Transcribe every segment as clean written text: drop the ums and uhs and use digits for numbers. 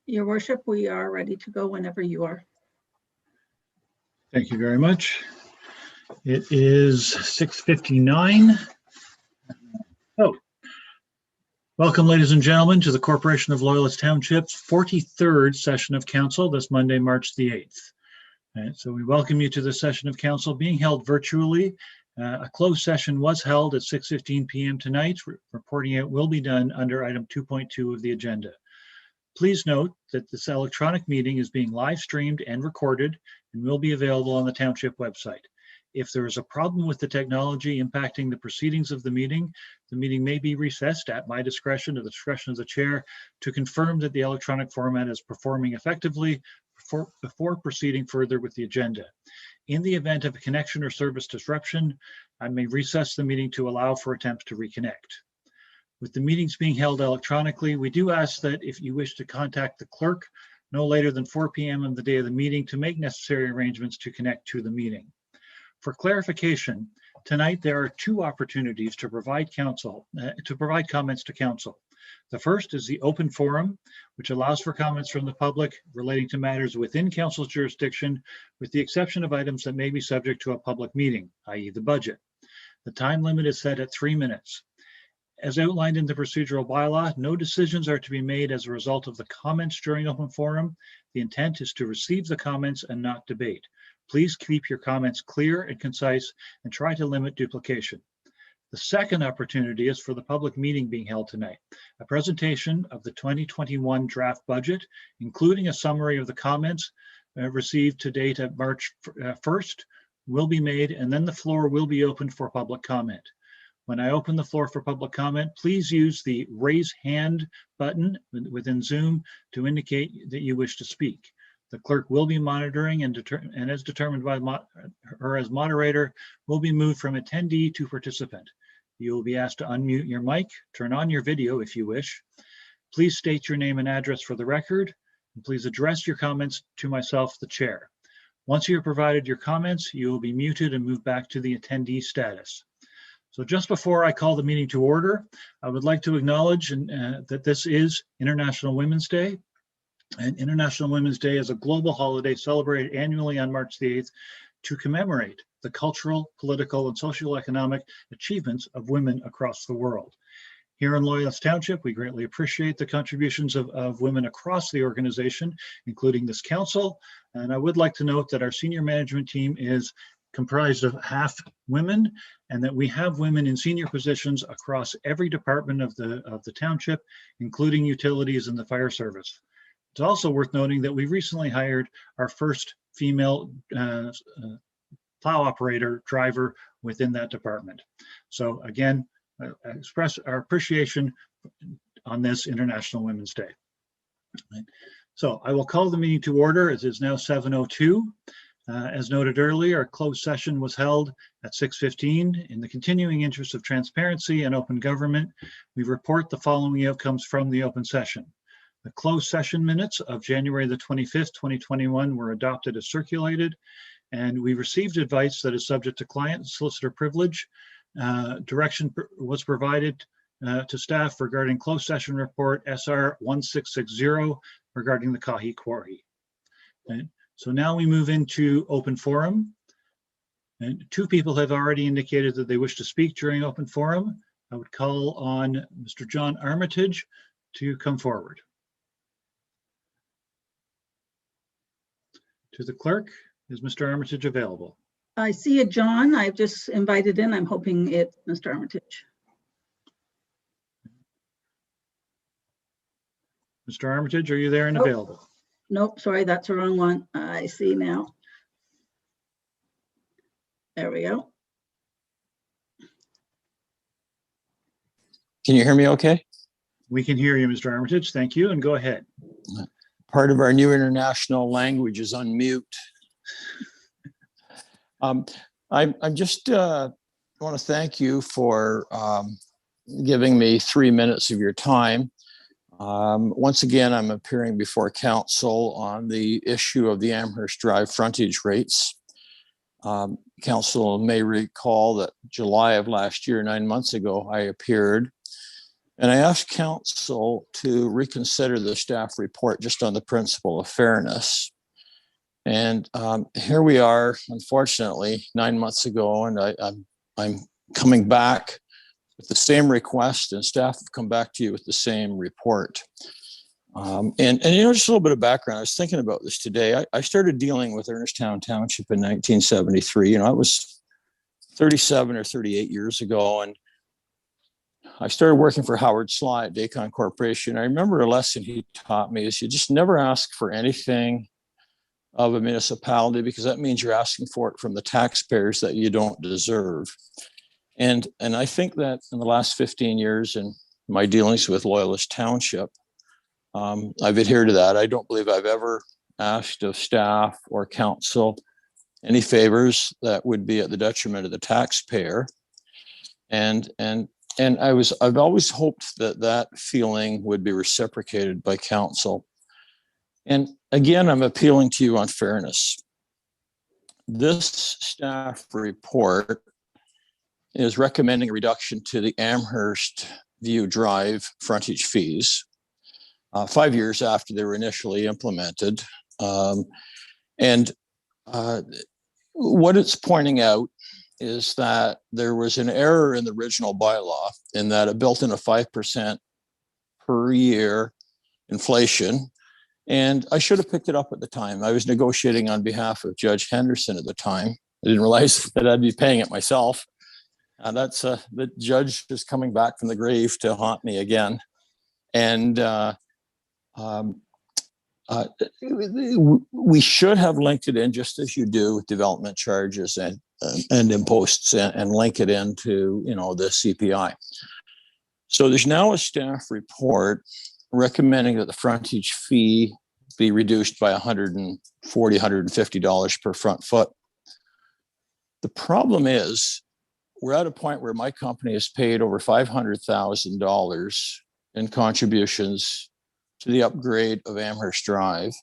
Your worship, we are ready to go whenever you are. Thank you very much. It is 6:59. Oh, welcome, ladies and gentlemen, to the Corporation of Loyalist Township's 43rd session of council this Monday, March the 8th. So we welcome you to the session of council being held virtually. A closed session was held at 6:15 p.m. tonight. Reporting out will be done under item 2.2 of the agenda. Please note that this electronic meeting is being live streamed and recorded and will be available on the township website. If there is a problem with the technology impacting the proceedings of the meeting may be recessed at my discretion or the discretion of the chair to confirm that the electronic format is performing effectively before proceeding further with the agenda. In the event of a connection or service disruption, I may recess the meeting to allow for attempts to reconnect. With the meetings being held electronically, we do ask that if you wish to contact the clerk no later than 4 p.m. on the day of the meeting to make necessary arrangements to connect to the meeting. For clarification, tonight there are two opportunities to provide comments to council. The first is the open forum, which allows for comments from the public relating to matters within council's jurisdiction, with the exception of items that may be subject to a public meeting, i.e. the budget. The time limit is set at 3 minutes. As outlined in the procedural bylaw, no decisions are to be made as a result of the comments during open forum. The intent is to receive the comments and not debate. Please keep your comments clear and concise and try to limit duplication. The second opportunity is for the public meeting being held tonight. A presentation of the 2021 draft budget, including a summary of the comments received to date at March 1st, will be made, and then the floor will be open for public comment. When I open the floor for public comment, please use the raise hand button within Zoom to indicate that you wish to speak. The clerk will be monitoring and as determined by her as moderator, will be moved from attendee to participant. You will be asked to unmute your mic, turn on your video if you wish. Please state your name and address for the record, and please address your comments to myself, the chair. Once you have provided your comments, you will be muted and moved back to the attendee status. So just before I call the meeting to order, I would like to acknowledge that this is International Women's Day. And International Women's Day is a global holiday celebrated annually on March the 8th to commemorate the cultural, political, and socio-economic achievements of women across the world. Here in Loyalist Township, we greatly appreciate the contributions of women across the organization, including this council. And I would like to note that our senior management team is comprised of half women, and that we have women in senior positions across every department of the township, including utilities and the fire service. It's also worth noting that we recently hired our first female plow operator driver within that department. So again, I express our appreciation on this International Women's Day. So I will call the meeting to order. It is now 7:02. As noted earlier, a closed session was held at 6:15. In the continuing interest of transparency and open government, we report the following outcomes from the open session. The closed session minutes of January the 25th, 2021 were adopted as circulated, and we received advice that is subject to client solicitor privilege. Direction was provided to staff regarding closed session report SR 1660 regarding the Kahi Quarry. Okay. So now we move into open forum. And two people have already indicated that they wish to speak during open forum. I would call on Mr. John Armitage to come forward. To the clerk, is Mr. Armitage available? I see it, John. I've just invited in. I'm hoping it's Mr. Armitage. Mr. Armitage, are you there and available? Nope, sorry, that's the wrong one. I see now. There we go. Can you hear me okay? We can hear you, Mr. Armitage. Thank you, and go ahead. Part of our new international language is unmute. I just want to thank you for giving me 3 minutes of your time. Once again, I'm appearing before council on the issue of the Amherst Drive frontage rates. Council may recall that July of last year, 9 months ago, I appeared and I asked council to reconsider the staff report just on the principle of fairness. And here we are, unfortunately, 9 months ago, and I'm coming back with the same request, and staff have come back to you with the same report. And you know, just a little bit of background. I was thinking about this today. I started dealing with Ernestown Township in 1973. You know, it was 37 or 38 years ago, and I started working for Howard Sly at Dacon Corporation. I remember a lesson he taught me is you just never ask for anything of a municipality, because that means you're asking for it from the taxpayers that you don't deserve. And I think that in the last 15 years in my dealings with Loyalist Township, I've adhered to that. I don't believe I've ever asked of staff or council any favors that would be at the detriment of the taxpayer. And I've always hoped that that feeling would be reciprocated by council. And again, I'm appealing to you on fairness. This staff report is recommending a reduction to the Amherst View Drive frontage fees 5 years after they were initially implemented. What it's pointing out is that there was an error in the original bylaw in that it built in a 5% per year inflation. And I should have picked it up at the time. I was negotiating on behalf of Judge Henderson at the time. I didn't realize that I'd be paying it myself. That's the judge is coming back from the grave to haunt me again. And we should have linked it in, just as you do with development charges and imposts, and link it into, you know, the CPI. So there's now a staff report recommending that the frontage fee be reduced by $140, $150 per front foot. The problem is we're at a point where my company has paid over $500,000 in contributions to the upgrade of Amherst Drive.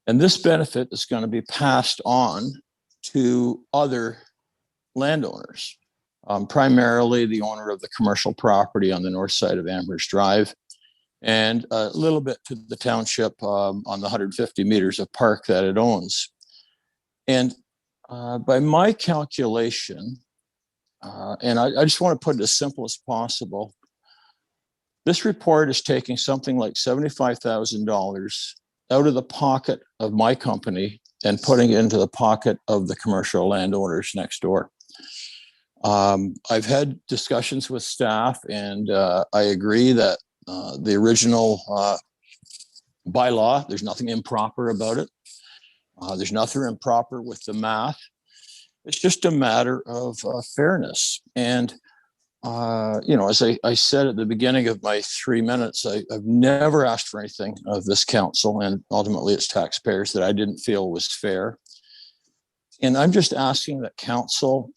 And this benefit is going to be passed on to other landowners. primarily the owner of the commercial property on the north side of Amherst Drive, and a little bit to the township on the 150 meters of park that it owns. And by my calculation, and I just want to put it as simple as possible, this report is taking something like $75,000 out of the pocket of my company and putting it into the pocket of the commercial landowners next door. I've had discussions with staff, and I agree that the original bylaw, there's nothing improper about it. There's nothing improper with the math. It's just a matter of fairness. And, as I said at the beginning of my 3 minutes, I've never asked for anything of this council and ultimately its taxpayers that I didn't feel was fair. And I'm just asking that council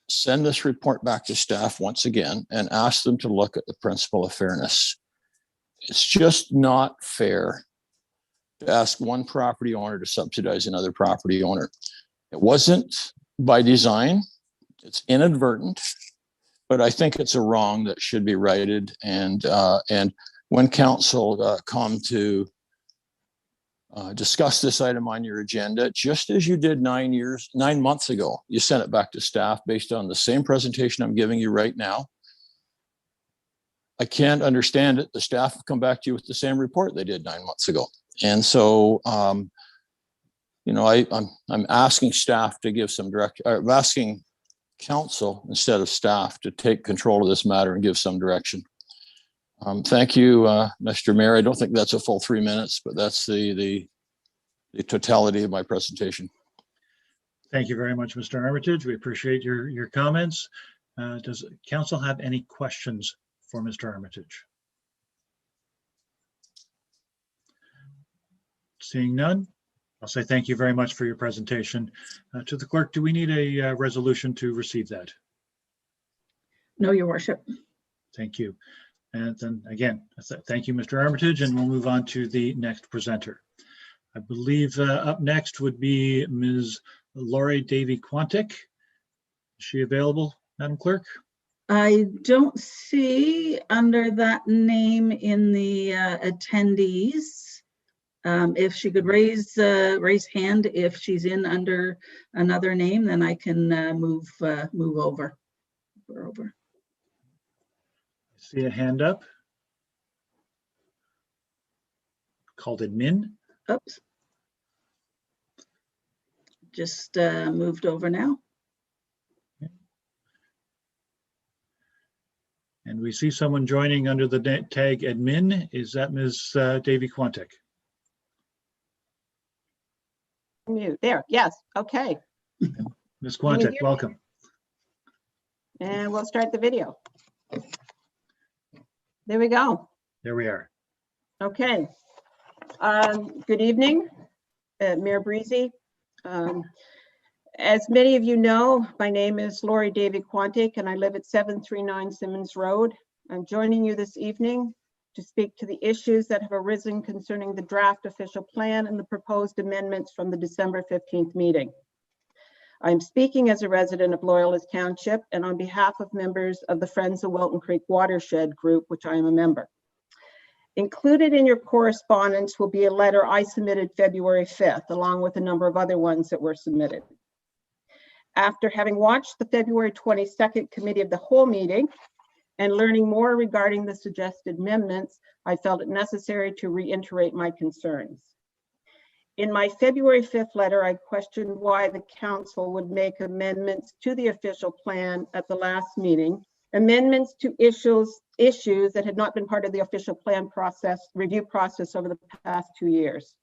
send this report back to staff once again and ask them to look at the principle of fairness. It's just not fair to ask one property owner to subsidize another property owner. It wasn't by design, it's inadvertent, but I think it's a wrong that should be righted. And when council come to discuss this item on your agenda, just as you did 9 months ago, you sent it back to staff based on the same presentation I'm giving you right now. I can't understand it. The staff have come back to you with the same report they did 9 months ago. And so, I'm asking staff to give some direction. I'm asking council instead of staff to take control of this matter and give some direction. Thank you, Mr. Mayor. I don't think that's a full 3 minutes, but that's the totality of my presentation. Thank you very much, Mr. Armitage. We appreciate your comments. Does council have any questions for Mr. Armitage? Seeing none, I'll say thank you very much for your presentation. To the clerk, do we need a resolution to receive that? No, Your Worship. Thank you. And then again, thank you, Mr. Armitage, and we'll move on to the next presenter. I believe up next would be Ms. Laurie Davy-Quantick. Is she available, Madam Clerk? I don't see under that name in the attendees. If she could raise hand if she's in under another name, then I can move over. I See a hand up. Called admin. Oops. Just moved over now. And we see someone joining under the tag admin. Is that Ms. Davy-Quantick? Mute there. Yes. Okay. Ms. Quantick, welcome. And we'll start the video. There we go. There we are. Okay. Good evening, Mayor Breezy. As many of you know, my name is Laurie Davy-Quantick, and I live at 739 Simmons Road. I'm joining you this evening to speak to the issues that have arisen concerning the draft official plan and the proposed amendments from the December 15th meeting. I'm speaking as a resident of Loyalist Township and on behalf of members of the Friends of Welton Creek Watershed Group, which I am a member. Included in your correspondence will be a letter I submitted February 5th, along with a number of other ones that were submitted. After having watched the February 22nd Committee of the Whole meeting and learning more regarding the suggested amendments, I felt it necessary to reiterate my concerns. In my February 5th letter, I questioned why the council would make amendments to the official plan at the last meeting, amendments to issues that had not been part of the official plan review process over the past 2 years.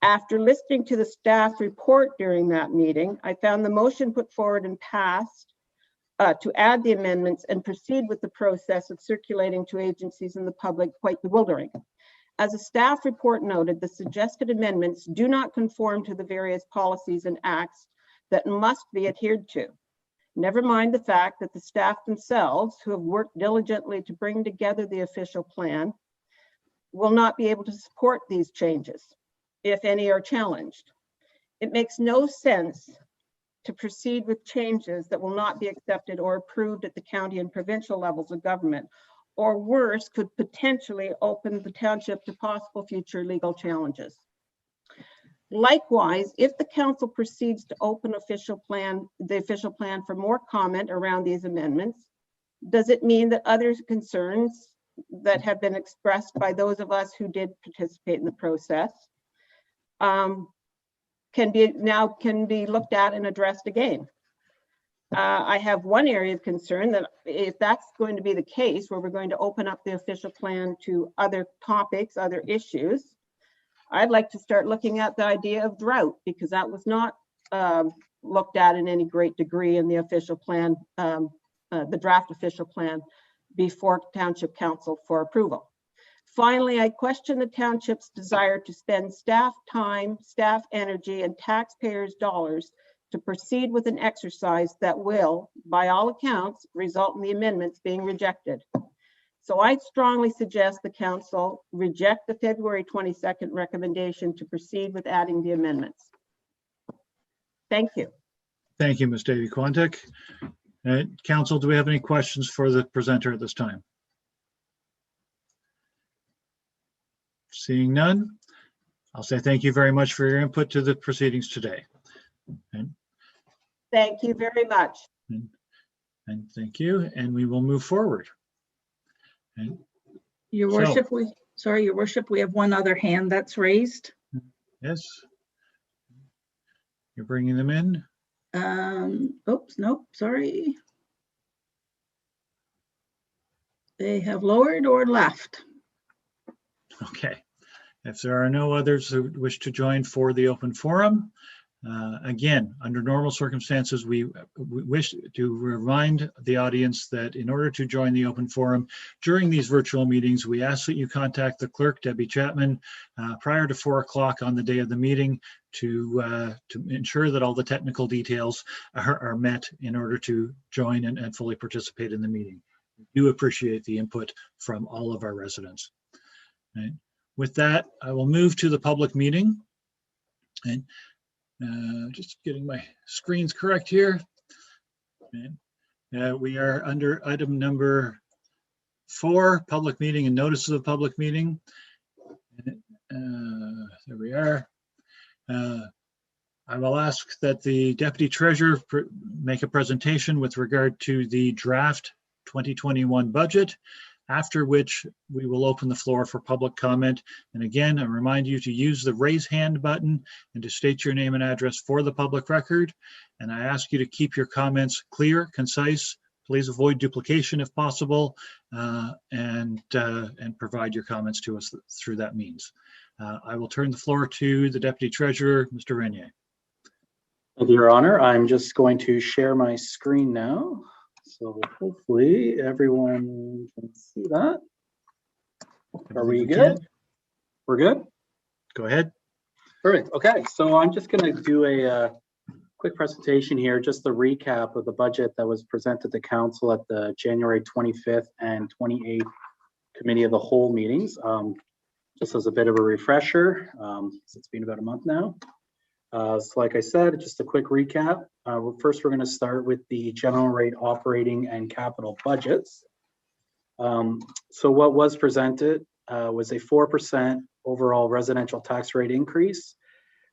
After listening to the staff report during that meeting, I found the motion put forward and passed to add the amendments and proceed with the process of circulating to agencies and the public quite bewildering. As a staff report noted, the suggested amendments do not conform to the various policies and acts that must be adhered to. Never mind the fact that the staff themselves, who have worked diligently to bring together the official plan, will not be able to support these changes, if any are challenged. It makes no sense to proceed with changes that will not be accepted or approved at the county and provincial levels of government, or worse, could potentially open the township to possible future legal challenges. Likewise, if the council proceeds to open the official plan for more comment around these amendments, does it mean that other concerns that have been expressed by those of us who did participate in the process can be looked at and addressed again? I have one area of concern that if that's going to be the case, where we're going to open up the official plan to other topics, other issues, I'd like to start looking at the idea of drought, because that was not looked at in any great degree in the official plan, the draft official plan before Township Council for approval. Finally, I question the township's desire to spend staff time, staff energy, and taxpayers' dollars to proceed with an exercise that will, by all accounts, result in the amendments being rejected. So I strongly suggest the council reject the February 22nd recommendation to proceed with adding the amendments. Thank you. Thank you, Ms. Davy-Quantick. Council, do we have any questions for the presenter at this time? Seeing none, I'll say thank you very much for your input to the proceedings today. Thank you very much. And thank you, and we will move forward. Your So- worship, Your worship, we have one other hand that's raised. Yes. You're bringing them in? Oops, nope, sorry. They have lowered or left. Okay. If there are no others who wish to join for the open forum, again, under normal circumstances, we wish to remind the audience that in order to join the open forum during these virtual meetings, we ask that you contact the clerk, Debbie Chapman, prior to 4 o'clock on the day of the meeting to ensure that all the technical details are met in order to join and fully participate in the meeting. We do appreciate the input from all of our residents. Right. With that, I will move to the public meeting. And just getting my screens correct here. And, we are under item number 4, public meeting and notices of public meeting. There we are. I will ask that the Deputy Treasurer make a presentation with regard to the draft 2021 budget, after which we will open the floor for public comment. And again, I remind you to use the raise hand button and to state your name and address for the public record. And I ask you to keep your comments clear, concise. Please avoid duplication if possible, and provide your comments to us through that means. I will turn the floor to the Deputy Treasurer, Mr. Renier. Thank you, Your Honor. I'm just going to share my screen now. So hopefully everyone can see that. Are we good? We're good? Go ahead. Perfect. Okay, so I'm just going to do a quick presentation here, just the recap of the budget that was presented to council at the January 25th and 28th Committee of the Whole meetings. Just as a bit of a refresher, it's been about a month now. So like I said, just a quick recap. First, we're going to start with the general rate operating and capital budgets. So what was presented was a 4% overall residential tax rate increase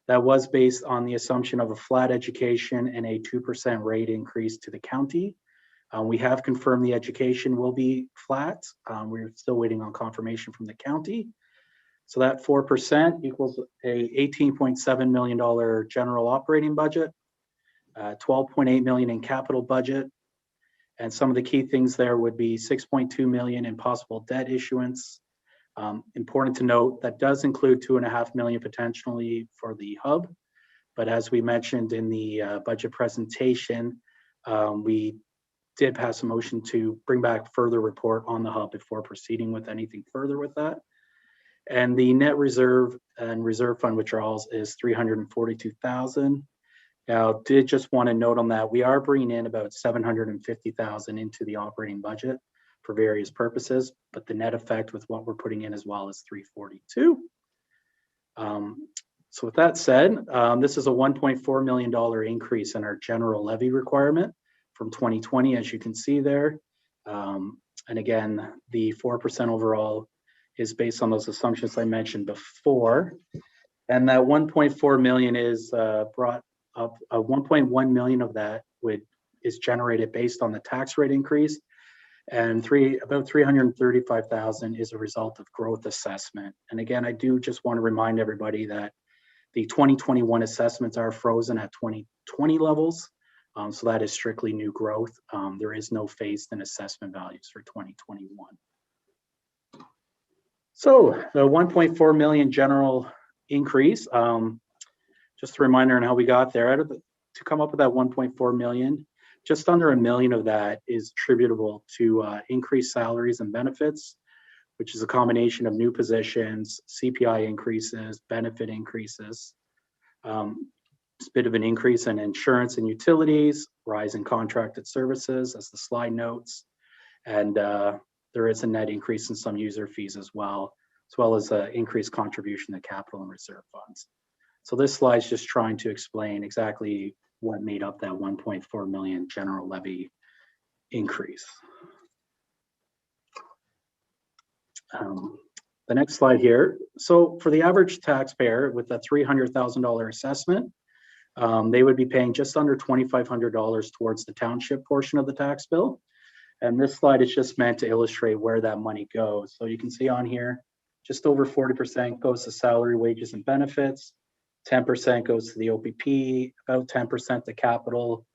that was based on the assumption of a flat education and a 2% rate increase to the county. We have confirmed the education will be flat. We're still waiting on confirmation from the county. So that 4% equals a $18.7 million general operating budget, $12.8 million in capital budget. And some of the key things there would be $6.2 million in possible debt issuance. Important to note, that does include $2.5 million potentially for the hub. But as we mentioned in the budget presentation, we did pass a motion to bring back further report on the hub before proceeding with anything further with that. And the net reserve and reserve fund withdrawals is $342,000. Now, did just want to note on that, we are bringing in about $750,000 into the operating budget for various purposes, but the net effect with what we're putting in as well is $342,000. So with that said, this is a $1.4 million increase in our general levy requirement from 2020, as you can see there. And again, the 4% overall is based on those assumptions I mentioned before. And that 1.4 million is brought up, 1.1 million of that is generated based on the tax rate increase, and about 335,000 is a result of growth assessment. And again, I do just want to remind everybody that the 2021 assessments are frozen at 2020 levels. So that is strictly new growth. There is no phased in assessment values for 2021. So the 1.4 million general increase, just a reminder on how we got there. To come up with that 1.4 million, just under $1 million of that is attributable to increased salaries and benefits, which is a combination of new positions, CPI increases, benefit increases. It's a bit of an increase in insurance and utilities, rise in contracted services, as the slide notes, and there is a net increase in some user fees as well as increased contribution to capital and reserve funds. So this slide is just trying to explain exactly what made up that 1.4 million general levy increase. The next slide here. So for the average taxpayer with a $300,000 assessment, they would be paying just under $2,500 towards the township portion of the tax bill. And this slide is just meant to illustrate where that money goes. So you can see on here, just over 40% goes to salary, wages, and benefits. 10% goes to the OPP, about 10% to capital,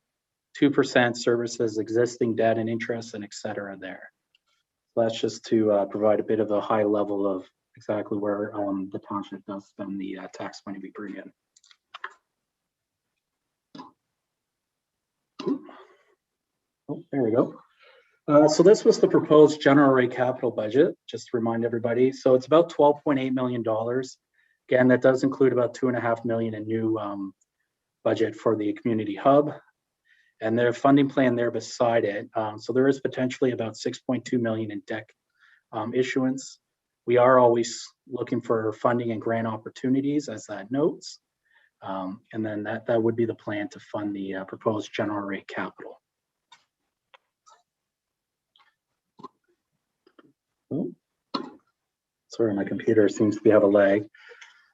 2% services existing debt and interest, and et cetera there. So that's just to provide a bit of a high level of exactly where the township does spend the tax money we bring in. Oh, there we go. So this was the proposed general rate capital budget, just to remind everybody. So it's about $12.8 million. Again, that does include about $2.5 million in new budget for the community hub, and their funding plan there beside it. So there is potentially about $6.2 million in debt issuance. We are always looking for funding and grant opportunities, as that notes. And then that would be the plan to fund the proposed general rate capital. Oh, sorry, my computer seems to have a lag.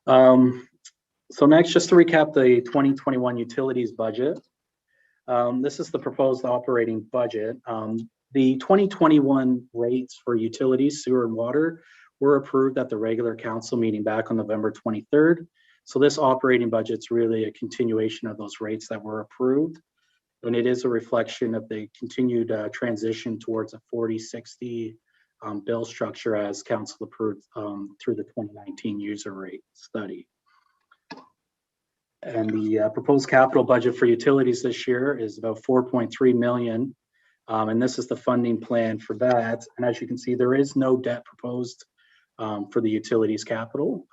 So next, just to recap the 2021 utilities budget. This is the proposed operating budget. The 2021 rates for utilities, sewer and water were approved at the regular council meeting back on November 23rd. So this operating budget's really a continuation of those rates that were approved. And it is a reflection of the continued transition towards a 40/60 bill structure as council approved through the 2019 user rate study. And the proposed capital budget for utilities this year is about 4.3 million. And this is the funding plan for that. And as you can see, there is no debt proposed for the utilities capital.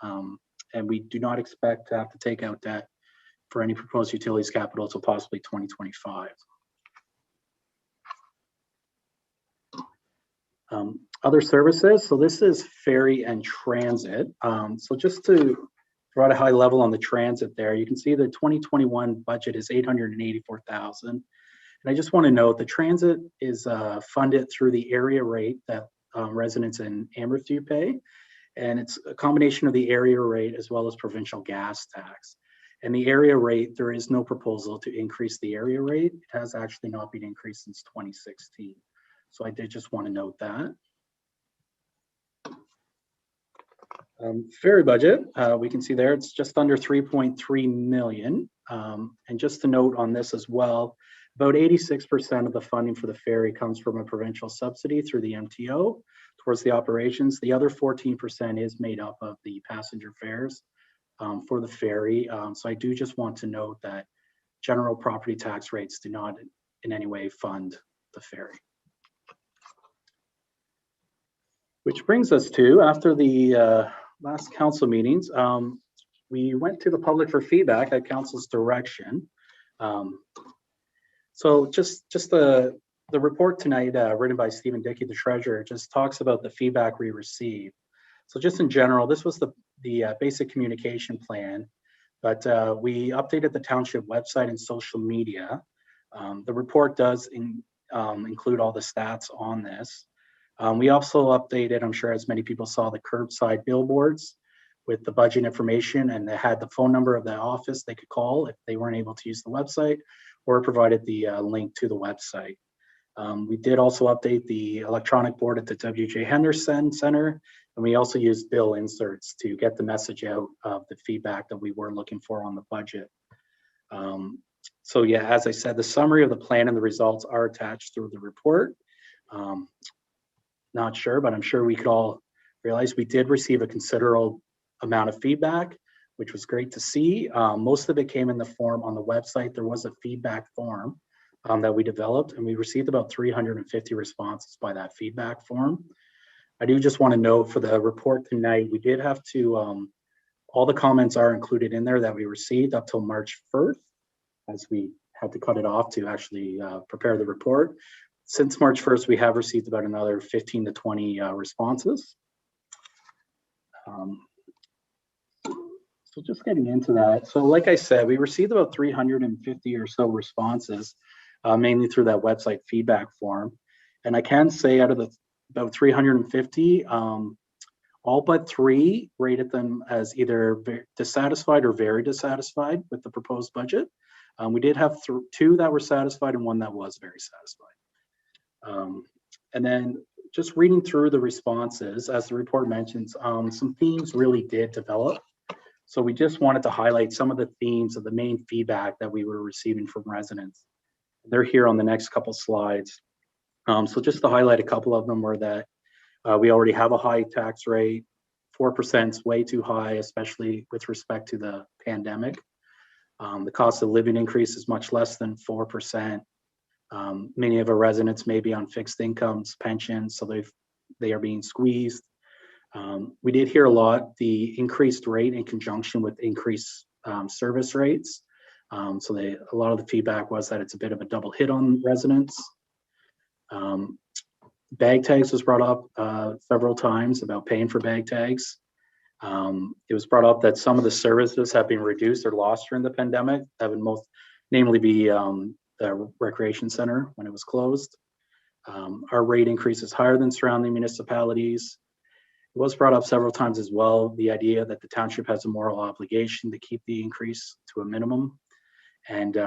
And we do not expect to have to take out debt for any proposed utilities capital until possibly 2025. Other services, so this is ferry and transit. So just to provide a high level on the transit there, you can see the 2021 budget is 884,000. And I just want to note the transit is funded through the area rate that residents in Amherst pay. And it's a combination of the area rate as well as provincial gas tax. And the area rate, there is no proposal to increase the area rate. It has actually not been increased since 2016. So I did just want to note that. Ferry budget, we can see there, it's just under 3.3 million. And just to note on this as well, about 86% of the funding for the ferry comes from a provincial subsidy through the MTO towards the operations. The other 14% is made up of the passenger fares for the ferry. So I do just want to note that general property tax rates do not in any way fund the ferry. Which brings us to, after the last council meetings, we went to the public for feedback at council's direction. So just the report tonight, written by Stephen Dickey, the treasurer, just talks about the feedback we received. So just in general, this was the basic communication plan But we updated the township website and social media. The report does include all the stats on this. We also updated, I'm sure as many people saw, the curbside billboards with the budget information, and they had the phone number of the office they could call if they weren't able to use the website, or provided the link to the website. We did also update the electronic board at the W.J. Henderson Center, and we also used bill inserts to get the message out of the feedback that we were looking for on the budget. So yeah, as I said, the summary of the plan and the results are attached through the report. Not sure, but I'm sure we could all realize we did receive a considerable amount of feedback, which was great to see. Most of it came in the form on the website. There was a feedback form that we developed, and we received about 350 responses by that feedback form. I do just want to note for the report tonight, we did have to, all the comments are included in there that we received up till March 1st, as we had to cut it off to actually prepare the report. Since March 1st, we have received about another 15 to 20 responses. So just getting into that. So like I said, we received about 350 or so responses, mainly through that website feedback form. And I can say out of the about 350, all but 3 rated them as either dissatisfied or very dissatisfied with the proposed budget. We did have 2 that were satisfied and 1 that was very satisfied. And then just reading through the responses, as the report mentions, some themes really did develop. So we just wanted to highlight some of the themes of the main feedback that we were receiving from residents. They're here on the next couple slides. So just to highlight a couple of them were that we already have a high tax rate. 4% is way too high, especially with respect to the pandemic. The cost of living increase is much less than 4%. Many of our residents may be on fixed incomes, pensions, so they are being squeezed. We did hear a lot the increased rate in conjunction with increased service rates. So a lot of the feedback was that it's a bit of a double hit on residents. Bag tags was brought up several times about paying for bag tags. It was brought up that some of the services have been reduced or lost during the pandemic. That would most namely be the recreation center when it was closed. Our rate increase is higher than surrounding municipalities. It was brought up several times as well, the idea that the township has a moral obligation to keep the increase to a minimum. And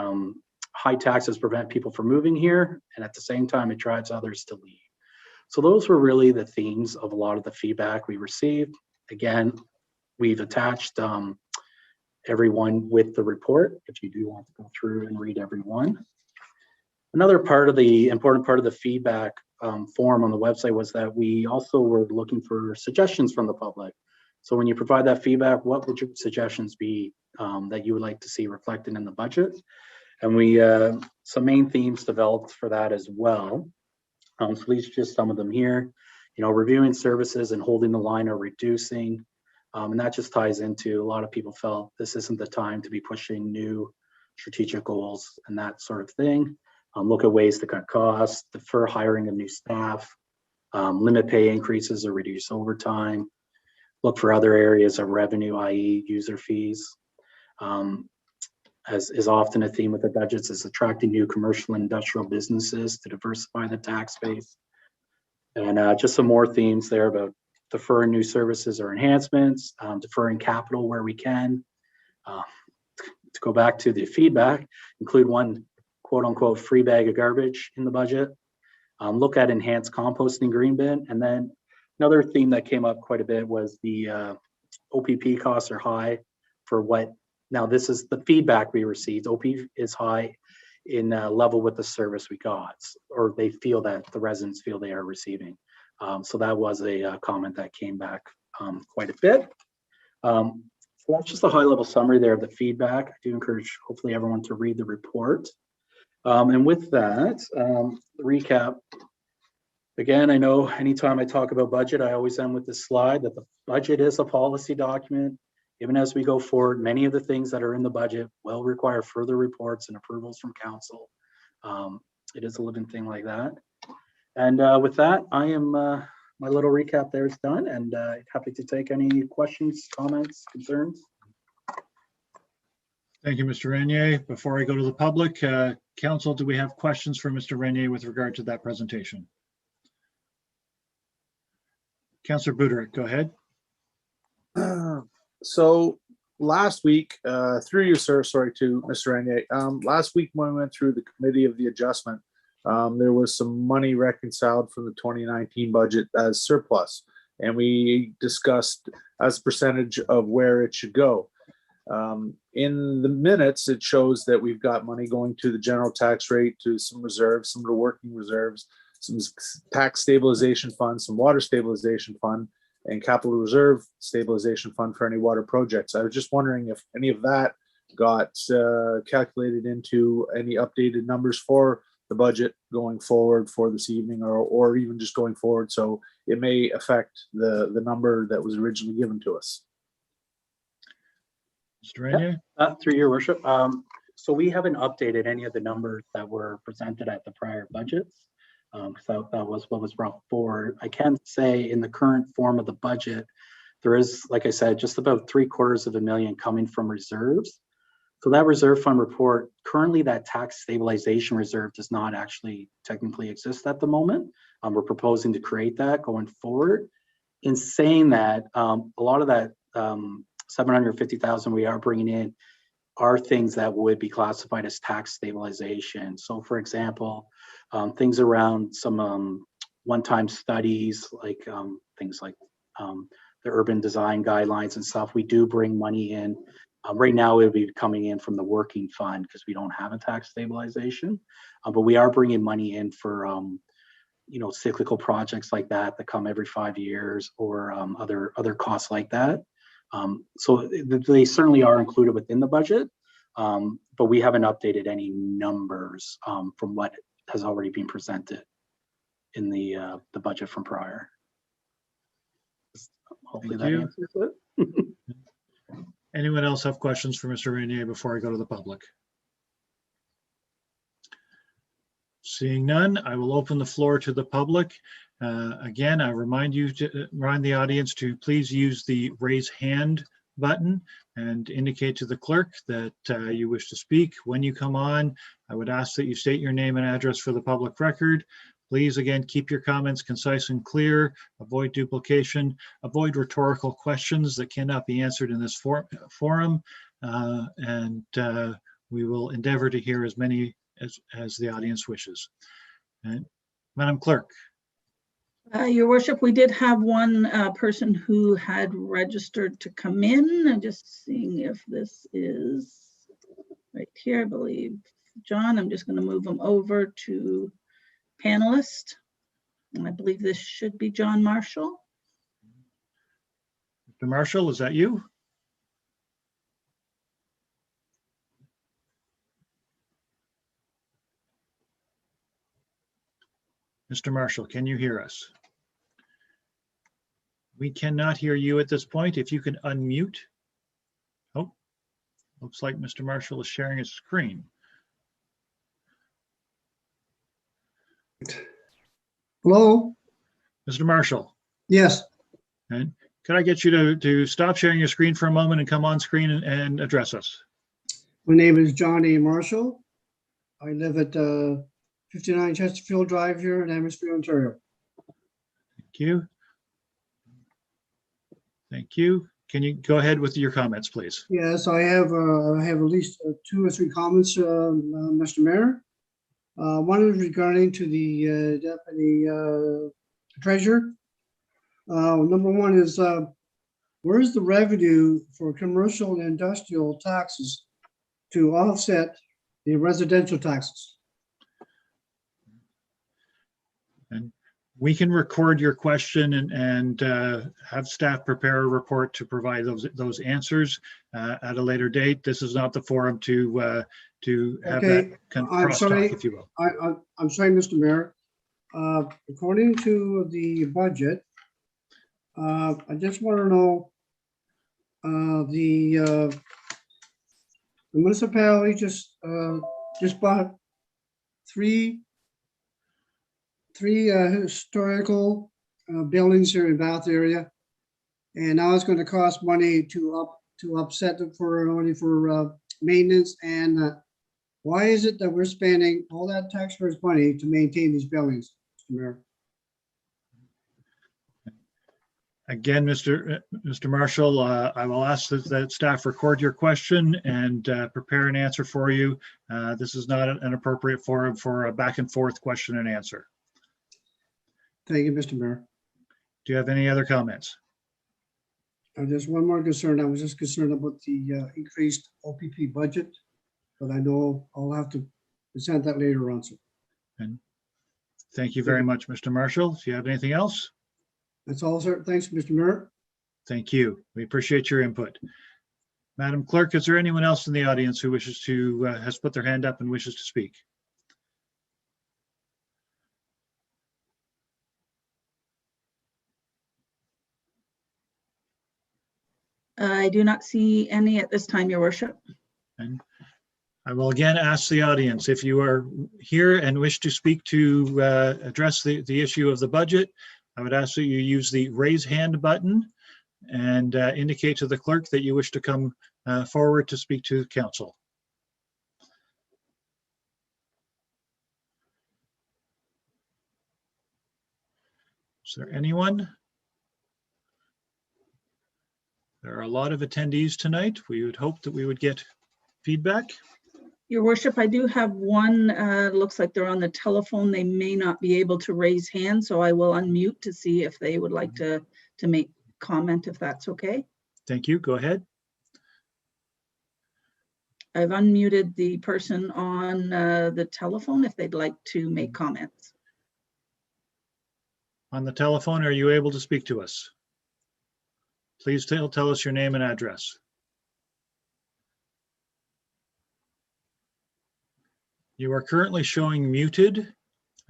high taxes prevent people from moving here, and at the same time, it drives others to leave. So those were really the themes of a lot of the feedback we received. Again, we've attached everyone with the report if you do want to go through and read everyone. Another part of the important part of the feedback form on the website was that we also were looking for suggestions from the public. So when you provide that feedback, what would your suggestions be that you would like to see reflected in the budget? And we some main themes developed for that as well. So these are just some of them here. You know, reviewing services and holding the line or reducing. And that just ties into a lot of people felt this isn't the time to be pushing new strategic goals and that sort of thing. Look at ways to cut costs, defer hiring of new staff, limit pay increases or reduce overtime, look for other areas of revenue, i.e. user fees. As is often a theme with the budgets, is attracting new commercial and industrial businesses to diversify the tax base. And just some more themes there about deferring new services or enhancements, deferring capital where we can. To go back to the feedback, include one quote unquote free bag of garbage in the budget. Look at enhanced composting green bin. And then another theme that came up quite a bit was the OPP costs are high for what, now this is the feedback we received. OP is high in level with the service we got, or they feel that the residents feel they are receiving. So that was a comment that came back quite a bit. So that's just a high level summary there of the feedback. I do encourage hopefully everyone to read the report. And with that, recap. Again, I know anytime I talk about budget, I always end with this slide that the budget is a policy document. Even as we go forward, many of the things that are in the budget will require further reports and approvals from council. It is a living thing like that. And with that, I am, my little recap there is done, and happy to take any questions, comments, concerns. Thank you, Mr. Renier. Before I go to the public, council, do we have questions for Mr. Renier with regard to that presentation? Councillor Buderick, go ahead. So last week, through you, sir, sorry to Mr. Renier, last week when we went through the committee of the adjustment, there was some money reconciled from the 2019 budget as surplus. And we discussed as a percentage of where it should go. In the minutes, it shows that we've got money going to the general tax rate, to some reserves, some of the working reserves, some tax stabilization fund, some water stabilization fund, and capital reserve stabilization fund for any water projects. I was just wondering if any of that got calculated into any updated numbers for the budget going forward for this evening, or even just going forward, so it may affect the number that was originally given to us. Mr. Renier? Through your worship. So we haven't updated any of the numbers that were presented at the prior budgets. So that was what was brought forward. I can say in the current form of the budget, there is, like I said, just about $750,000 coming from reserves. So that reserve fund report, currently that tax stabilization reserve does not actually technically exist at the moment. We're proposing to create that going forward. In saying that, a lot of that $750,000 we are bringing in are things that would be classified as tax stabilization. So for example, things around some one-time studies, like things like the urban design guidelines and stuff, we do bring money in. Right now it would be coming in from the working fund because we don't have a tax stabilization, but we are bringing money in for cyclical projects like that come every 5 years, or other costs like that. So they certainly are included within the budget, but we haven't updated any numbers from what has already been presented in the budget from prior. Hopefully that answers it. Anyone else have questions for Mr. Renier before I go to the public? Seeing none, I will open the floor to the public. Again, I remind the audience to please use the raise hand button and indicate to the clerk that you wish to speak. When you come on, I would ask that you state your name and address for the public record. Please, again, keep your comments concise and clear, avoid duplication, avoid rhetorical questions that cannot be answered in this forum, and we will endeavor to hear as many as the audience wishes. And Madam Clerk. Your worship, we did have one person who had registered to come in. I'm just seeing if this is right here, I believe. John, I'm just going to move him over to panelist. And I believe this should be John Marshall. Mr. Marshall, is that you? Mr. Marshall, can you hear us? We cannot hear you at this point. If you can unmute. Oh, looks like Mr. Marshall is sharing his screen. Hello? Mr. Marshall, Yes, and could I get you to stop sharing your screen for a moment and come on screen and address us? my name is John A. Marshall. I live at 59 Chesterfield Drive here in Amherstburg, Ontario. Thank you. Thank you. Can you go ahead with your comments, please? Yes, I have at least 2 or 3 comments, Mr. Mayor. One is regarding to the deputy treasurer. Number one is, where's the revenue for commercial and industrial taxes to offset the residential taxes? And we can record your question and have staff prepare a report to provide those answers at a later date. This is not the forum to have Okay, that kind of I'm crosstalk, sorry. if you will. I'm sorry, Mr. Mayor. According to the budget, I just want to know, the municipality just bought three historical buildings here in Bath area, and now it's going to cost money to upset them for only for maintenance, and why is it that we're spending all that taxpayers' money to maintain these buildings, Mr. Mayor? Again, Mr. Marshall, I will ask that staff record your question and prepare an answer for you. This is not an appropriate forum for a back and forth question and answer. Thank you, Mr. Mayor. Do you have any other comments? There's one more concern. I was just concerned about the increased OPP budget, but I know I'll have to present that later on. So Thank you very much, Mr. Marshall. Do you have anything else? that's all, sir. Thanks, Mr. Mayor. Thank you. We appreciate your input. Madam Clerk, is there anyone else in the audience who wishes to, has put their hand up and wishes to speak? I do not see any at this time, Your Worship. And I will again ask the audience, if you are here and wish to speak to address the issue of the budget, I would ask that you use the raise hand button and indicate to the clerk that you wish to come forward to speak to council. Is there anyone? There are a lot of attendees tonight. We would hope that we would get feedback. Your Worship, I do have one, looks like they're on the telephone. They may not be able to raise hands, so I will unmute to see if they would like to make comment, if that's okay. Thank you. Go ahead. I've unmuted the person on the telephone if they'd like to make comments. On the telephone, are you able to speak to us? Please tell us your name and address. You are currently showing muted.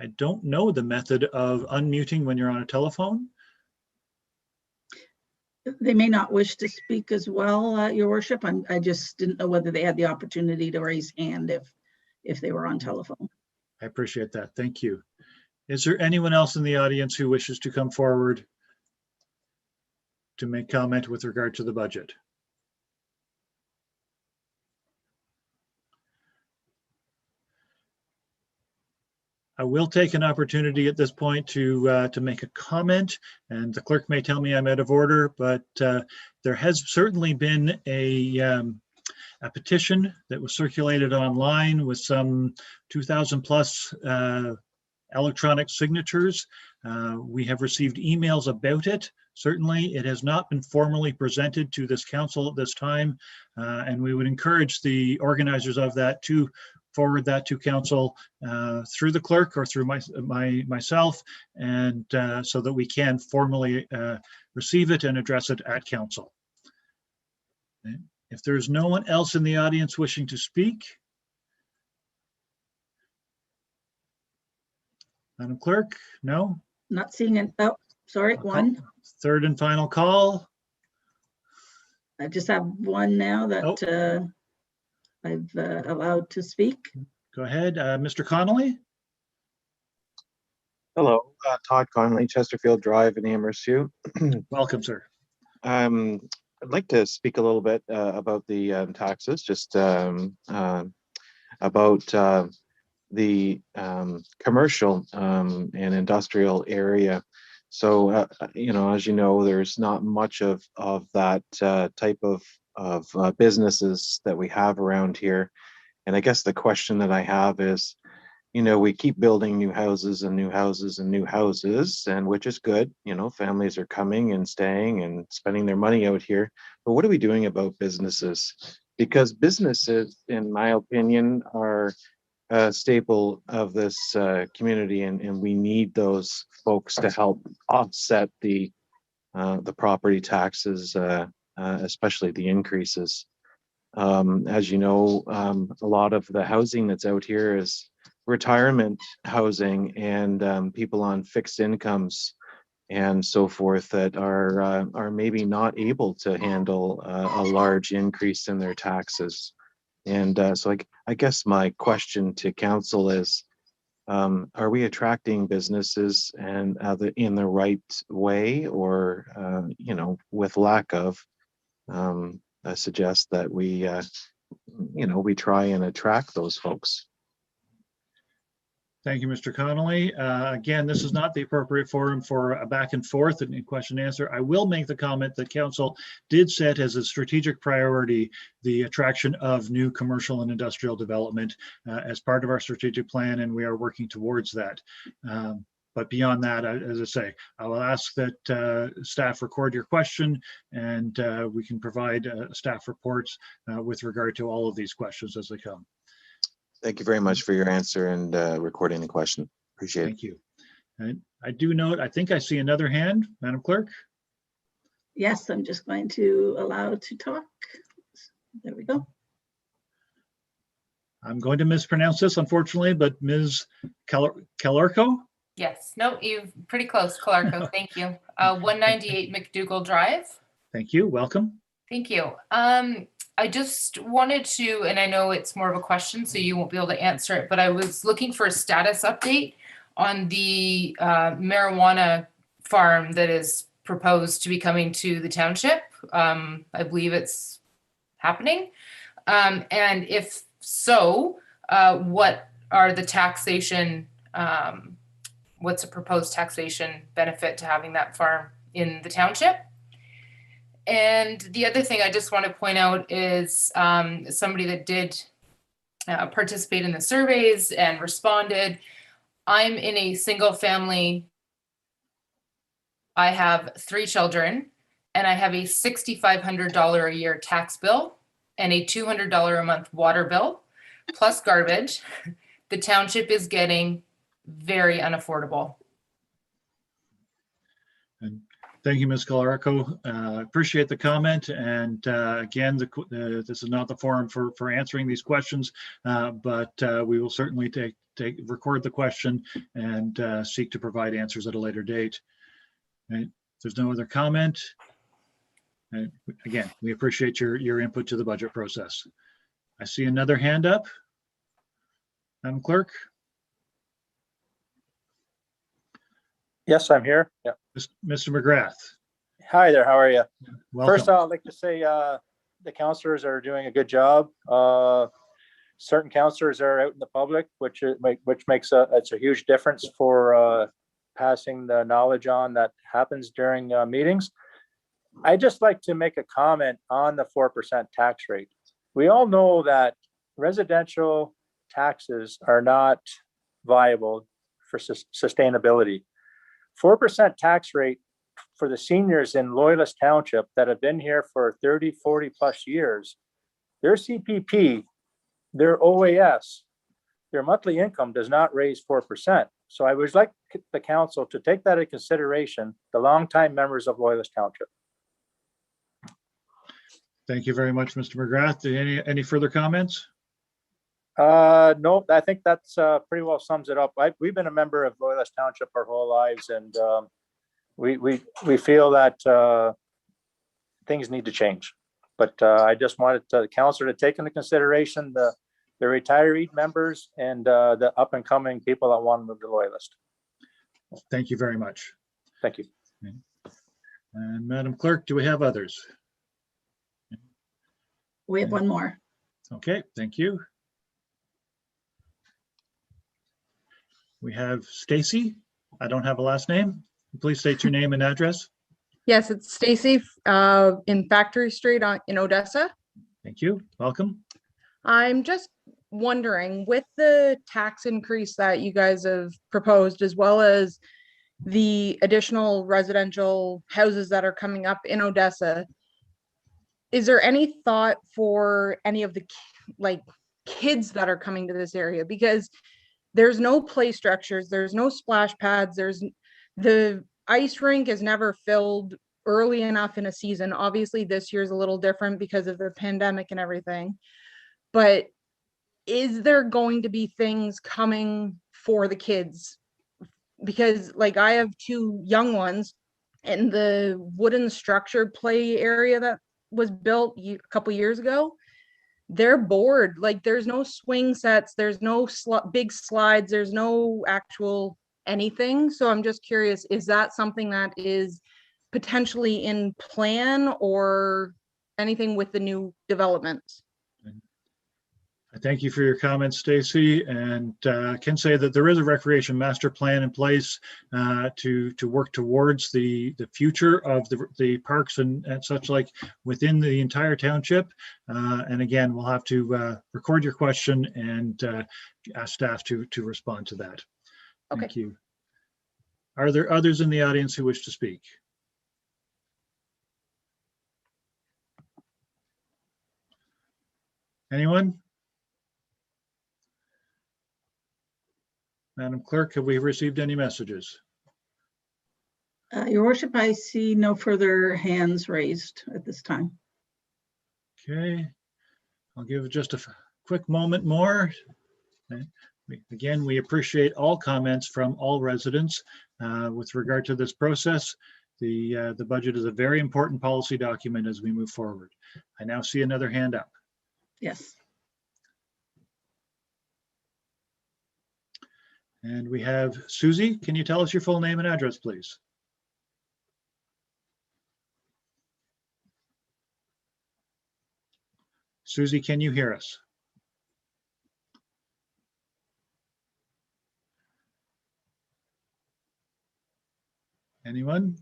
I don't know the method of unmuting when you're on a telephone. They may not wish to speak as well, Your Worship. I just didn't know whether they had the opportunity to raise hand if they were on telephone. I appreciate that. Thank you. Is there anyone else in the audience who wishes to come forward to make comment with regard to the budget? I will take an opportunity at this point to make a comment, and the clerk may tell me I'm out of order, but there has certainly been a petition that was circulated online with some 2,000 plus electronic signatures. We have received emails about it. Certainly, it has not been formally presented to this council at this time, and we would encourage the organizers of that to forward that to council through the clerk or through myself, and so that we can formally receive it and address it at council. If there's no one else in the audience wishing to speak, Madam Clerk, no? Not seeing an, oh, sorry, one. Third and final call. I just have one now that I've allowed to speak. Go ahead, Mr. Connolly. Hello, Todd Connolly, Chesterfield Drive in Amherst. Welcome, sir. I'd like to speak a little bit about the taxes, just about the commercial and industrial area. So, as you know, there's not much of that type of businesses that we have around here. And I guess the question that I have is, we keep building new houses and new houses and new houses, and which is good. Families are coming and staying and spending their money out here. But what are we doing about businesses? Because businesses, in my opinion, are a staple of this community, and we need those folks to help offset the property taxes, especially the increases. As you know, a lot of the housing that's out here is retirement housing, and people on fixed incomes and so forth that are maybe not able to handle a large increase in their taxes. And so I guess my question to council is, are we attracting businesses and in the right way, or with lack of? I suggest that we we try and attract those folks. Thank you, Mr. Connolly. Again, this is not the appropriate forum for a back and forth and question and answer. I will make the comment that council did set as a strategic priority the attraction of new commercial and industrial development as part of our strategic plan, and we are working towards that. But beyond that, as I say, I will ask that staff record your question, and we can provide staff reports with regard to all of these questions as they come. Thank you very much for your answer and recording the question. Appreciate it. Thank you. And I do note, I think I see another hand, Madam Clerk. Yes, I'm just going to allow to talk. There we go. I'm going to mispronounce this, unfortunately, but Ms. Calarco? Yes, no, you're pretty close, Clarko. Thank you. 198 McDougall Drive. Thank you. Welcome. Thank you. I just wanted to, and I know it's more of a question, so you won't be able to answer it, but I was looking for a status update on the marijuana farm that is proposed to be coming to the township. I believe it's happening. And if so, what are the taxation, what's a proposed taxation benefit to having that farm in the township? And the other thing I just want to point out is somebody that did participate in the surveys and responded. I'm in a single family. I have 3 children, and I have a $6,500 a year tax bill and a $200 a month water bill, plus garbage. The township is getting very unaffordable. And thank you, Ms. Calarco. Appreciate the comment. And again, this is not the forum for answering these questions, but we will certainly record the question and seek to provide answers at a later date. Right. If there's no other comment, again, we appreciate your input to the budget process. I see another hand up. Madam Clerk? Yes, I'm here. Yeah. Mr. McGrath. Hi there. How are you? Welcome. First, I'd like to say the counselors are doing a good job. Certain counselors are out in the public, which makes it's a huge difference for passing the knowledge on that happens during meetings. I'd just like to make a comment on the 4% tax rate. We all know that residential taxes are not viable for sustainability. 4% tax rate for the seniors in Loyalist Township that have been here for 30, 40 plus years, their CPP, their OAS, their monthly income does not raise 4%. So I would like the council to take that into consideration, the longtime members of Loyalist Township. Thank you very much, Mr. McGrath. Any further comments? No, I think that's pretty well sums it up. We've been a member of Loyalist Township our whole lives, and we feel that things need to change. But I just wanted the council to take into consideration the retiree members and the up and coming people that want to move to Loyalist. Thank you very much. Thank you. And Madam Clerk, do we have others? We have one more. Okay, thank you. We have Stacy. I don't have a last name. Please state your name and address. Yes, it's Stacy in Factory Street in Odessa. Thank you. Welcome. I'm just wondering, with the tax increase that you guys have proposed, as well as the additional residential houses that are coming up in Odessa, is there any thought for any of the kids that are coming to this area? Because there's no play structures, there's no splash pads, the ice rink is never filled early enough in a season. Obviously this year's a little different because of the pandemic and everything, but is there going to be things coming for the kids? Because I have 2 young ones, and the wooden structure play area that was built a couple years ago, they're bored. There's no swing sets, there's no big slides, there's no actual anything. So I'm just curious, is that something that is potentially in plan or anything with the new developments? I thank you for your comments, Stacy, and can say that there is a recreation master plan in place to work towards the future of the parks and such like within the entire township. And again, we'll have to record your question and ask staff to respond to that. Thank you. Are there others in the audience who wish to speak? Anyone? Madam Clerk, have we received any messages? Your worship, I see no further hands raised at this time. Okay, I'll give just a quick moment more. Again, we appreciate all comments from all residents with regard to this process. The budget is a very important policy document as we move forward. I now see another hand up. Yes. And we have Susie. Can you tell us your full name and address, please? Susie, can you hear us? Anyone?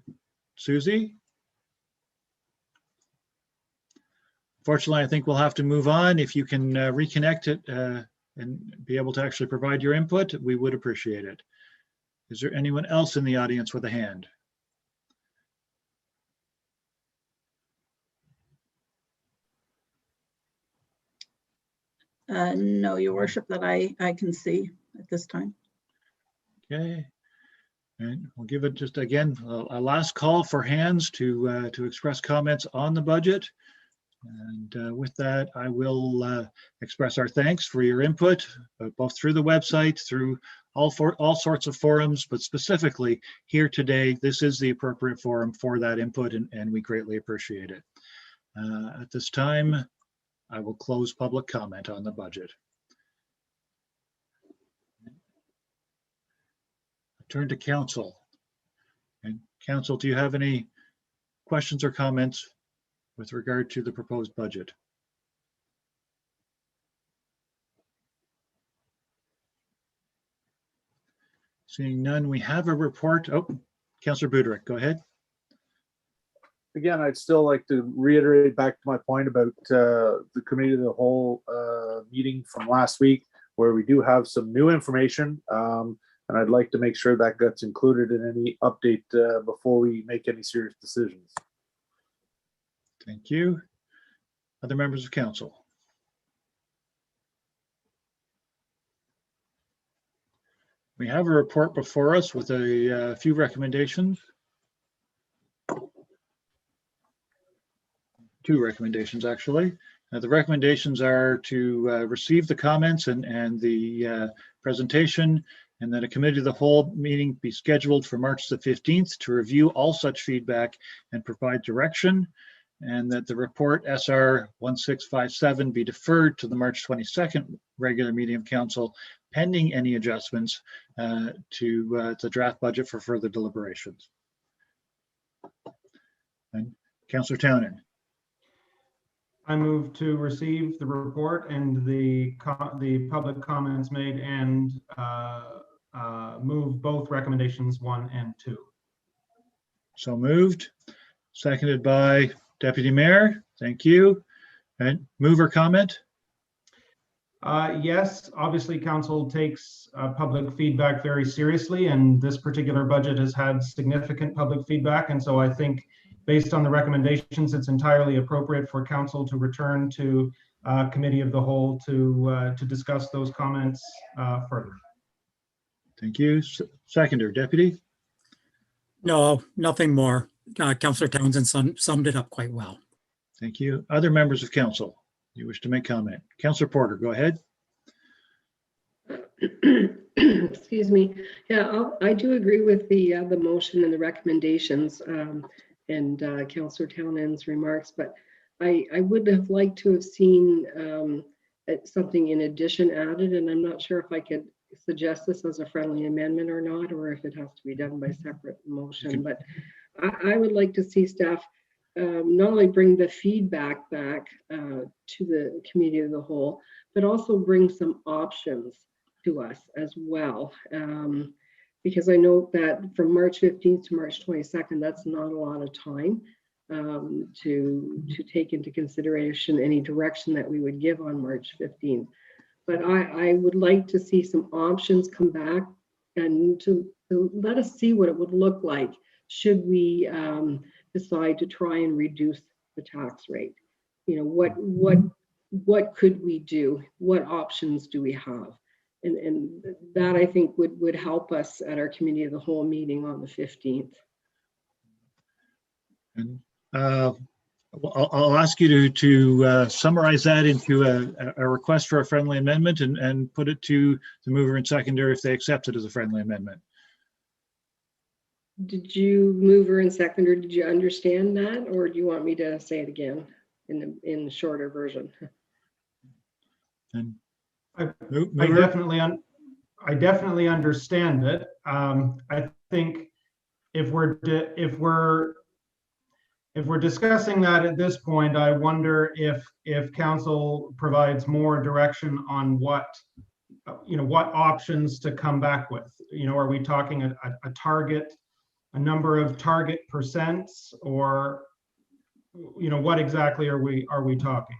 Susie? Fortunately, I think we'll have to move on. If you can reconnect it and be able to actually provide your input, we would appreciate it. Is there anyone else in the audience with a hand? No, your worship, that I can see at this time. Okay. And we'll give it just again a last call for hands to express comments on the budget. And with that, I will express our thanks for your input, both through the website, through all sorts of forums, but specifically here today, this is the appropriate forum for that input, and we greatly appreciate it. At this time, I will close public comment on the budget. Turn to council. And council, do you have any questions or comments with regard to the proposed budget? Seeing none, we have a report. Oh, Councillor Buderick, go ahead. Again, I'd still like to reiterate back to my point about the committee of the whole meeting from last week, where we do have some new information. And I'd like to make sure that gets included in any update before we make any serious decisions. Thank you. Other members of council? We have a report before us with a few recommendations. Two recommendations, actually. The recommendations are to receive the comments and the presentation, and that a committee of the whole meeting be scheduled for March the 15th to review all such feedback and provide direction, and that the report SR 1657 be deferred to the March 22nd regular meeting of council pending any adjustments to the draft budget for further deliberations. And Councillor Townend. I move to receive the report and the public comments made and move both recommendations 1 and 2. So moved. Seconded by Deputy Mayor. Thank you. And mover comment? Yes, obviously council takes public feedback very seriously, and this particular budget has had significant public feedback. And so I think based on the recommendations, it's entirely appropriate for council to return to committee of the whole to discuss those comments further. Thank you. Seconder, Deputy? No, nothing more. Councillor Townsend summed it up quite well. Thank you. Other members of council, you wish to make comment? Councillor Porter, go ahead. Excuse me. Yeah, I do agree with the motion and the recommendations and Councillor Townend's remarks, but I would have liked to have seen something in addition added, and I'm not sure if I could suggest this as a friendly amendment or not, or if it has to be done by separate motion. But I would like to see staff not only bring the feedback back to the committee of the whole, but also bring some options to us as well. Because I know that from March 15th to March 22nd, that's not a lot of time to take into consideration any direction that we would give on March 15th. But I would like to see some options come back and to let us see what it would look like should we decide to try and reduce the tax rate. You know, what could we do? What options do we have? And that I think would help us at our committee of the whole meeting on the 15th. And I'll ask you to summarize that into a request for a friendly amendment and put it to the mover and seconder if they accept it as a friendly amendment. Did you, mover and seconder, did you understand that, or do you want me to say it again in the shorter version? And I definitely understand it. I think if we're discussing that at this point, I wonder if council provides more direction on what options to come back with. You know, are we talking a target, a number of target percents, or what exactly are we talking?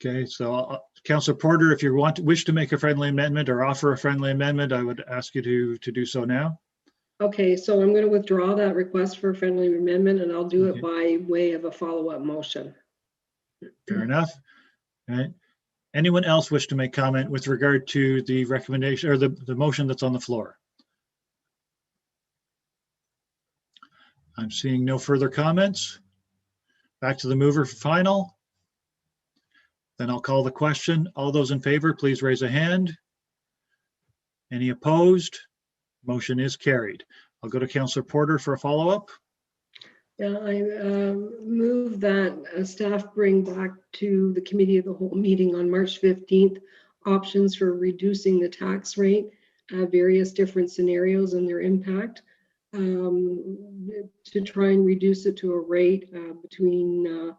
Okay, so Councillor Porter, if you wish to make a friendly amendment or offer a friendly amendment, I would ask you to do so now. Okay, so I'm going to withdraw that request for a friendly amendment, and I'll do it by way of a follow-up motion. Fair enough. All right. Anyone else wish to make comment with regard to the recommendation or the motion that's on the floor? I'm seeing no further comments. Back to the mover for final. Then I'll call the question. All those in favor, please raise a hand. Any opposed? Motion is carried. I'll go to Councillor Porter for a follow-up. Yeah, I move that staff bring back to the committee of the whole meeting on March 15th options for reducing the tax rate, various different scenarios and their impact, to try and reduce it to a rate between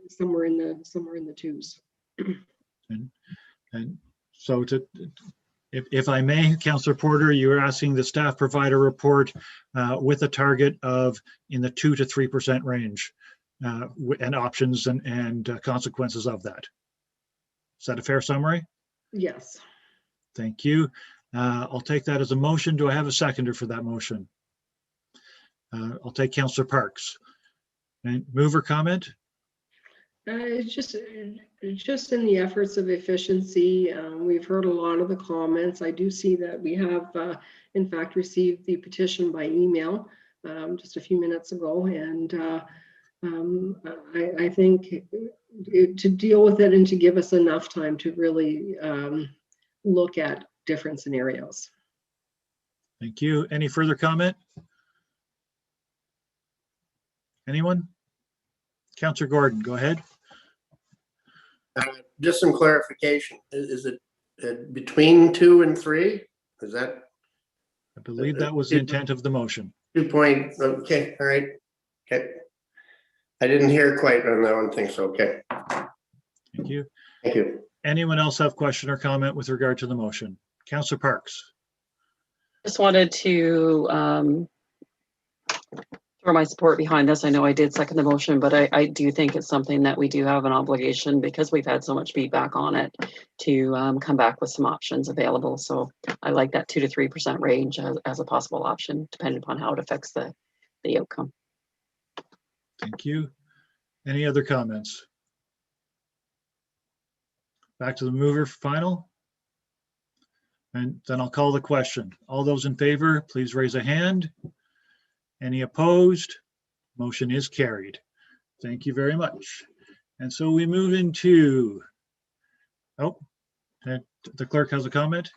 somewhere in the twos. And so if I may, Councillor Porter, you're asking the staff provide a report with a target of in the 2 to 3% range and options and consequences of that. Is that a fair summary? Yes. Thank you. I'll take that as a motion. Do I have a seconder for that motion? I'll take Councillor Parks. And mover comment? It's just in the efforts of efficiency. We've heard a lot of the comments. I do see that we have, in fact, received the petition by email just a few minutes ago. And I think to deal with it and to give us enough time to really look at different scenarios. Thank you. Any further comment? Anyone? Councillor Gordon, go ahead. Just some clarification. Is it between 2 and 3? Is that? I believe that was the intent of the motion. 2 point. Okay. All right. Okay. I didn't hear quite on that one thing. So, okay. Thank you. Thank you. Anyone else have question or comment with regard to the motion? Councillor Parks. Just wanted to throw my support behind this. I know I did second the motion, but I do think it's something that we do have an obligation, because we've had so much feedback on it, to come back with some options available. So I like that 2 to 3% range as a possible option, depending upon how it affects the outcome. Thank you. Any other comments? Back to the mover for final. And then I'll call the question. All those in favor, please raise a hand. Any opposed? Motion is carried. Thank you very much. And so we move into, the clerk has a comment.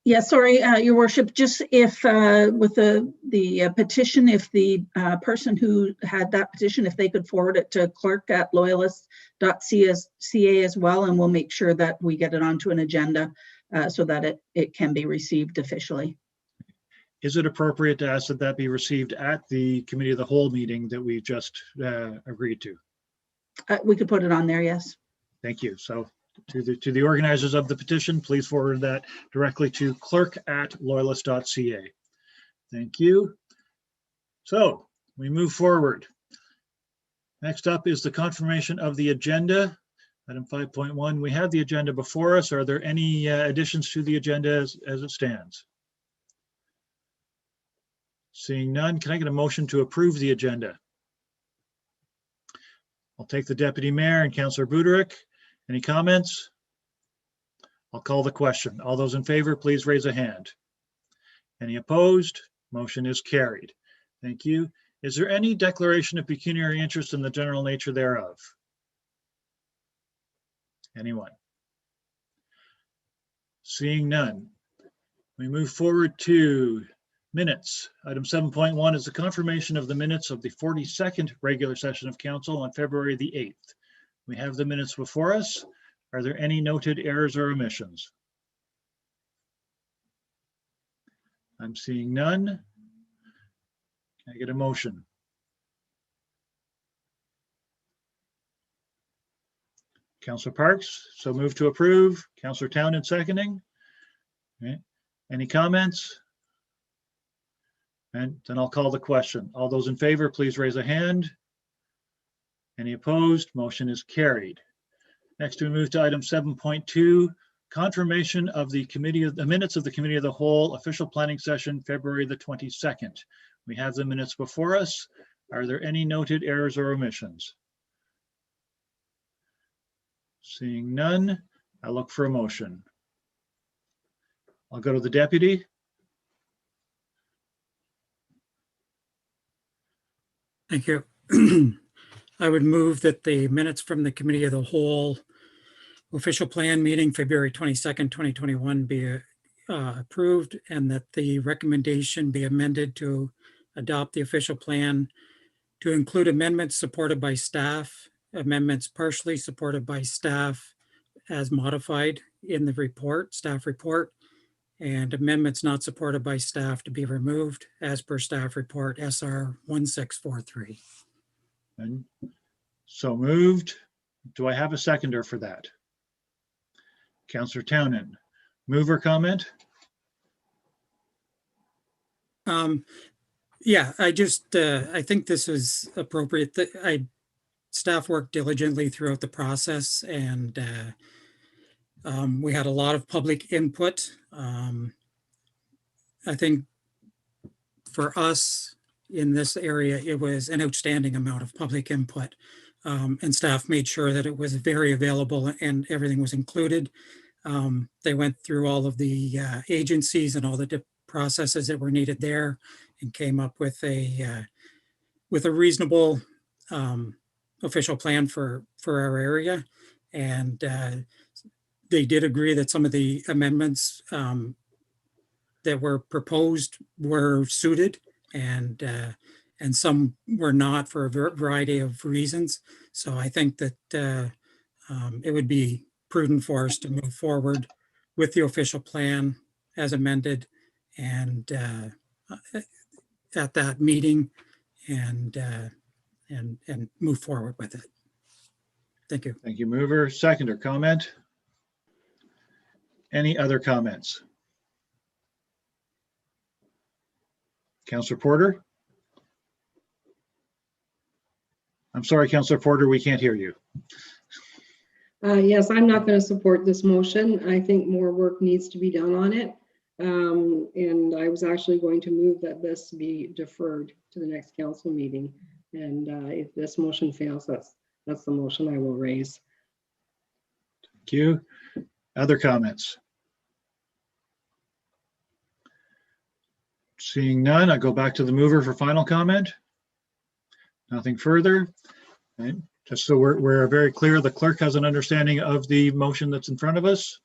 Yeah, sorry, Your Worship, just if with the petition, if the person who had that petition, if they could forward it to clerk@loyalist.ca as well, and we'll make sure that we get it onto an agenda so that it can be received officially. Is it appropriate to ask that that be received at the committee of the whole meeting that we just agreed to? We could put it on there, yes. Thank you. So to the organizers of the petition, please forward that directly to clerk@loyalist.ca. Thank you. So we move forward. Next up is the confirmation of the agenda. Item 5.1, we have the agenda before us. Are there any additions to the agenda as it stands? Seeing none, can I get a motion to approve the agenda? I'll take the Deputy Mayor and Councillor Budarick. Any comments? I'll call the question. All those in favor, please raise a hand. Any opposed? Motion is carried. Thank you. Is there any declaration of pecuniary interest in the general nature thereof? Anyone? Seeing none, we move forward to minutes. Item 7.1 is the confirmation of the minutes of the 42nd regular session of council on February the 8th. We have the minutes before us. Are there any noted errors or omissions? I'm seeing none. Can I get a motion? Councillor Parks, so move to approve. Councillor Townend seconding. Okay. Any comments? And then I'll call the question. All those in favor, please raise a hand. Any opposed? Motion is carried. Next, we move to item 7.2, confirmation of the minutes of the Committee of the Whole official planning session, February the 22nd. We have the minutes before us. Are there any noted errors or omissions? Seeing none, I look for a motion. I'll go to the deputy. Thank you. I would move that the minutes from the Committee of the Whole official plan meeting, February 22nd, 2021 be approved, and that the recommendation be amended to adopt the official plan to include amendments supported by staff, amendments partially supported by staff as modified in the report, staff report, and amendments not supported by staff to be removed as per staff report SR 1643. And so moved. Do I have a seconder for that? Councillor Townend, move or comment? Yeah, I think this is appropriate. That staff worked diligently throughout the process, and we had a lot of public input. I think for us in this area, it was an outstanding amount of public input, and staff made sure that it was very available and everything was included. They went through all of the agencies and all the processes that were needed there and came up with a reasonable official plan for our area. And they did agree that some of the amendments that were proposed were suited, and some were not for a variety of reasons. So I think that it would be prudent for us to move forward with the official plan as amended and at that meeting and move forward with it. Thank you. Thank you, mover. Seconder, comment? Any other comments? Councillor Porter? I'm sorry, Councillor Porter, we can't hear you. Yes, I'm not going to support this motion. I think more work needs to be done on it. And I was actually going to move that this be deferred to the next council meeting. And if this motion fails, that's the motion I will raise. Thank you. Other comments? Seeing none, I go back to the mover for final comment. Nothing further. Okay. Just so we're very clear, the clerk has an understanding of the motion that's in front of us.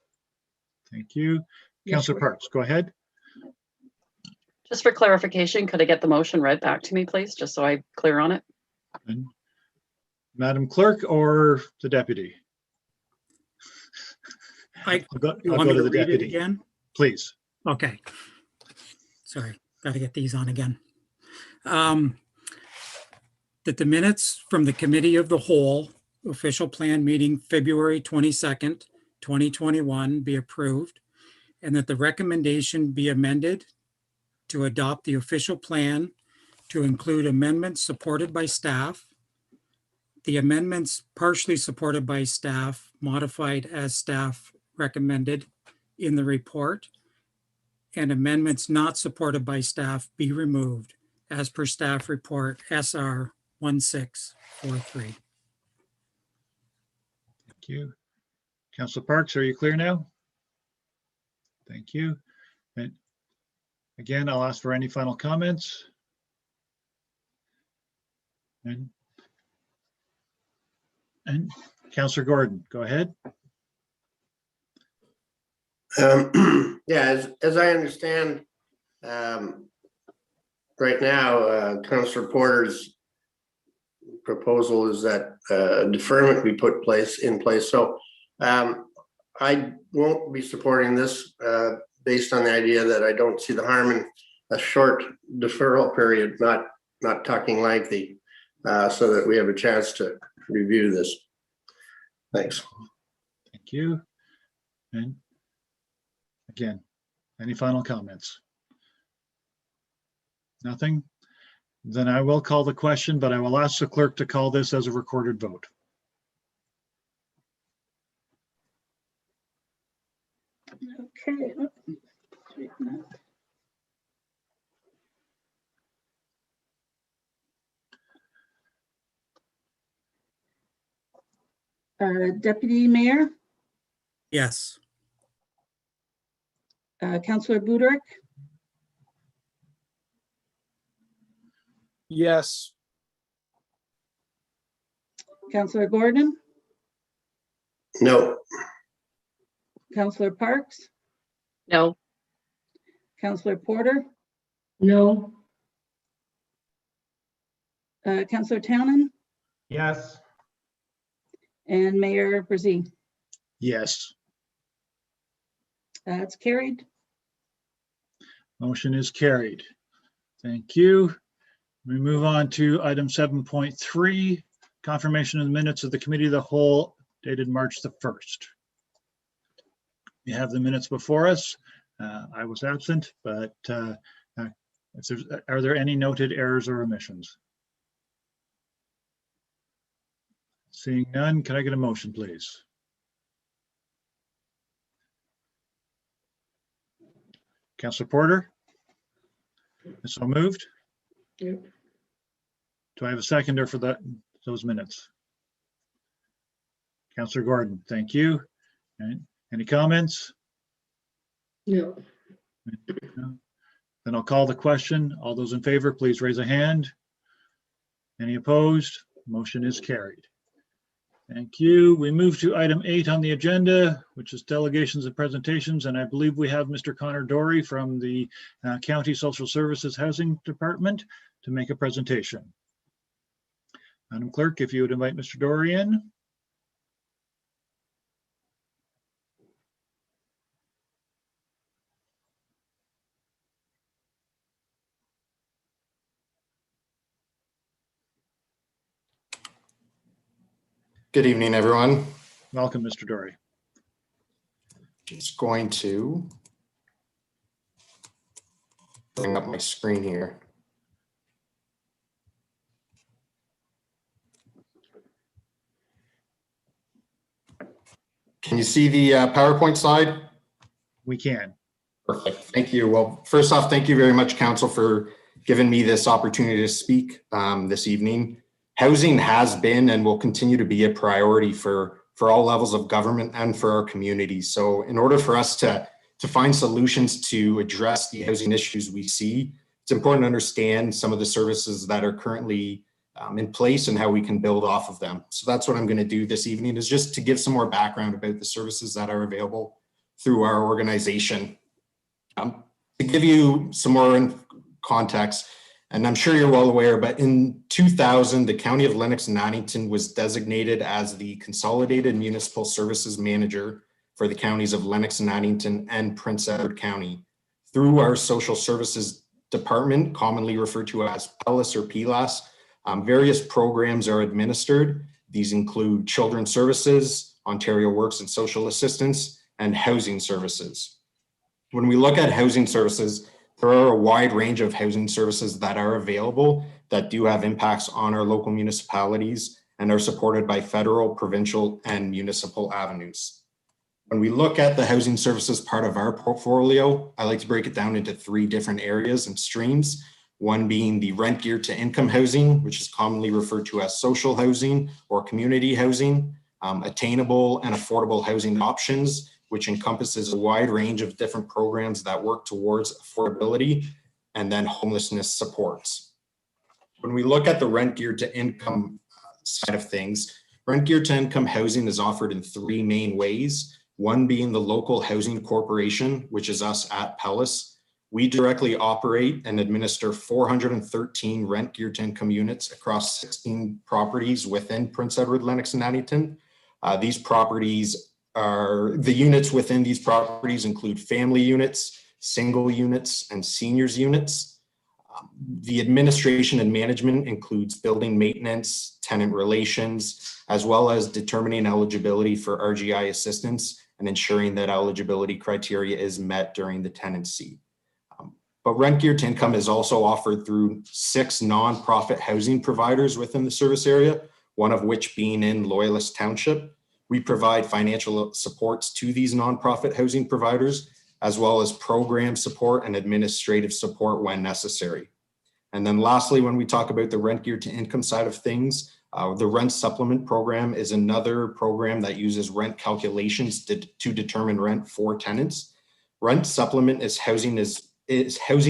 Thank you. Yes, Councillor Parks, go ahead. Just for clarification, could I get the motion read back to me, please, just so I'm clear on it? And Madam Clerk or the deputy? I'll go want me to to the read it deputy again? Please. Okay. Sorry. got to get these on again. That the minutes from the Committee of the Whole official plan meeting February 22nd, 2021 be approved, and that the recommendation be amended to adopt the official plan to include amendments supported by staff, the amendments partially supported by staff modified as staff recommended in the report, and amendments not supported by staff be removed as per staff report SR 1643. Thank you. Councillor Parks, are you clear now? Thank you. And again, I'll ask for any final comments. And Councillor Gordon, go ahead. Yeah, as I understand, right now, Councillor Porter's proposal is that deferment be put in place. So I won't be supporting this based on the idea that I don't see the harm in a short deferral period, not talking lengthy, so that we have a chance to review this. Thanks. Thank you. And again, any final comments? Nothing? Then I will call the question, but I will ask the clerk to call this as a recorded vote. Okay. Deputy Mayor, Yes. Councillor Budrich, Yes. Councillor Gordon, No. Councillor Parks, No. Councillor Porter, No. Councillor Townend, Yes. and Mayor Brzee. Yes, It's carried. motion is carried. Thank you. We move on to item 7.3, confirmation of the minutes of the Committee of the Whole dated March the 1st. We have the minutes before us. I was absent, but are there any noted errors or omissions? Seeing none, can I get a motion, please? Councillor Porter? So moved. Yep. Do I have a seconder for those minutes? Councillor Gordon, thank you. And any comments? No. No? Then I'll call the question. All those in favor, please raise a hand. Any opposed? Motion is carried. Thank you. We move to item 8 on the agenda, which is delegations and presentations. And I believe we have Mr. Connor Dory from the County Social Services Housing Department to make a presentation. Madam Clerk, if you would invite Mr. Dory in. Good evening, everyone. Welcome, Mr. Dory. Just going to bring up my screen here. Can you see the PowerPoint slide? We can. Perfect. Thank you. Well, first off, thank you very much, Council, for giving me this opportunity to speak this evening. Housing has been and will continue to be a priority for all levels of government and for our communities. So in order for us to find solutions to address the housing issues we see, it's important to understand some of the services that are currently in place and how we can build off of them. So that's what I'm going to do this evening, is just to give some more background about the services that are available through our organization. To give you some more context, and I'm sure you're well aware, but in 2000, the County of Lennox and Addington was designated as the Consolidated Municipal Services Manager for the counties of Lennox and Addington and Prince Edward County through our social services department, commonly referred to as PELAS or PLAS, various programs are administered. These include Children's Services, Ontario Works and Social Assistance, and Housing Services. When we look at housing services, there are a wide range of housing services that are available that do have impacts on our local municipalities and are supported by federal, provincial, and municipal avenues. When we look at the housing services part of our portfolio, I like to break it down into 3 different areas and streams. One being the rent geared to income housing, which is commonly referred to as social housing or community housing, attainable and affordable housing options, which encompasses a wide range of different programs that work towards affordability, and then homelessness supports. When we look at the rent geared to income side of things, rent geared to income housing is offered in 3 main ways. One being the local housing corporation, which is us at PELAS. We directly operate and administer 413 rent geared to income units across 16 properties within Prince Edward, Lennox, and Addington. The units within these properties include family units, single units, and seniors units. The administration and management includes building maintenance, tenant relations, as well as determining eligibility for RGI assistance and ensuring that eligibility criteria is met during the tenancy. But rent geared to income is also offered through 6 nonprofit housing providers within the service area, one of which being in Loyalist Township. We provide financial supports to these nonprofit housing providers, as well as program support and administrative support when necessary. And then lastly, when we talk about the rent geared to income side of things, the rent supplement program is another program that uses rent calculations to determine rent for tenants. Rent supplement is housing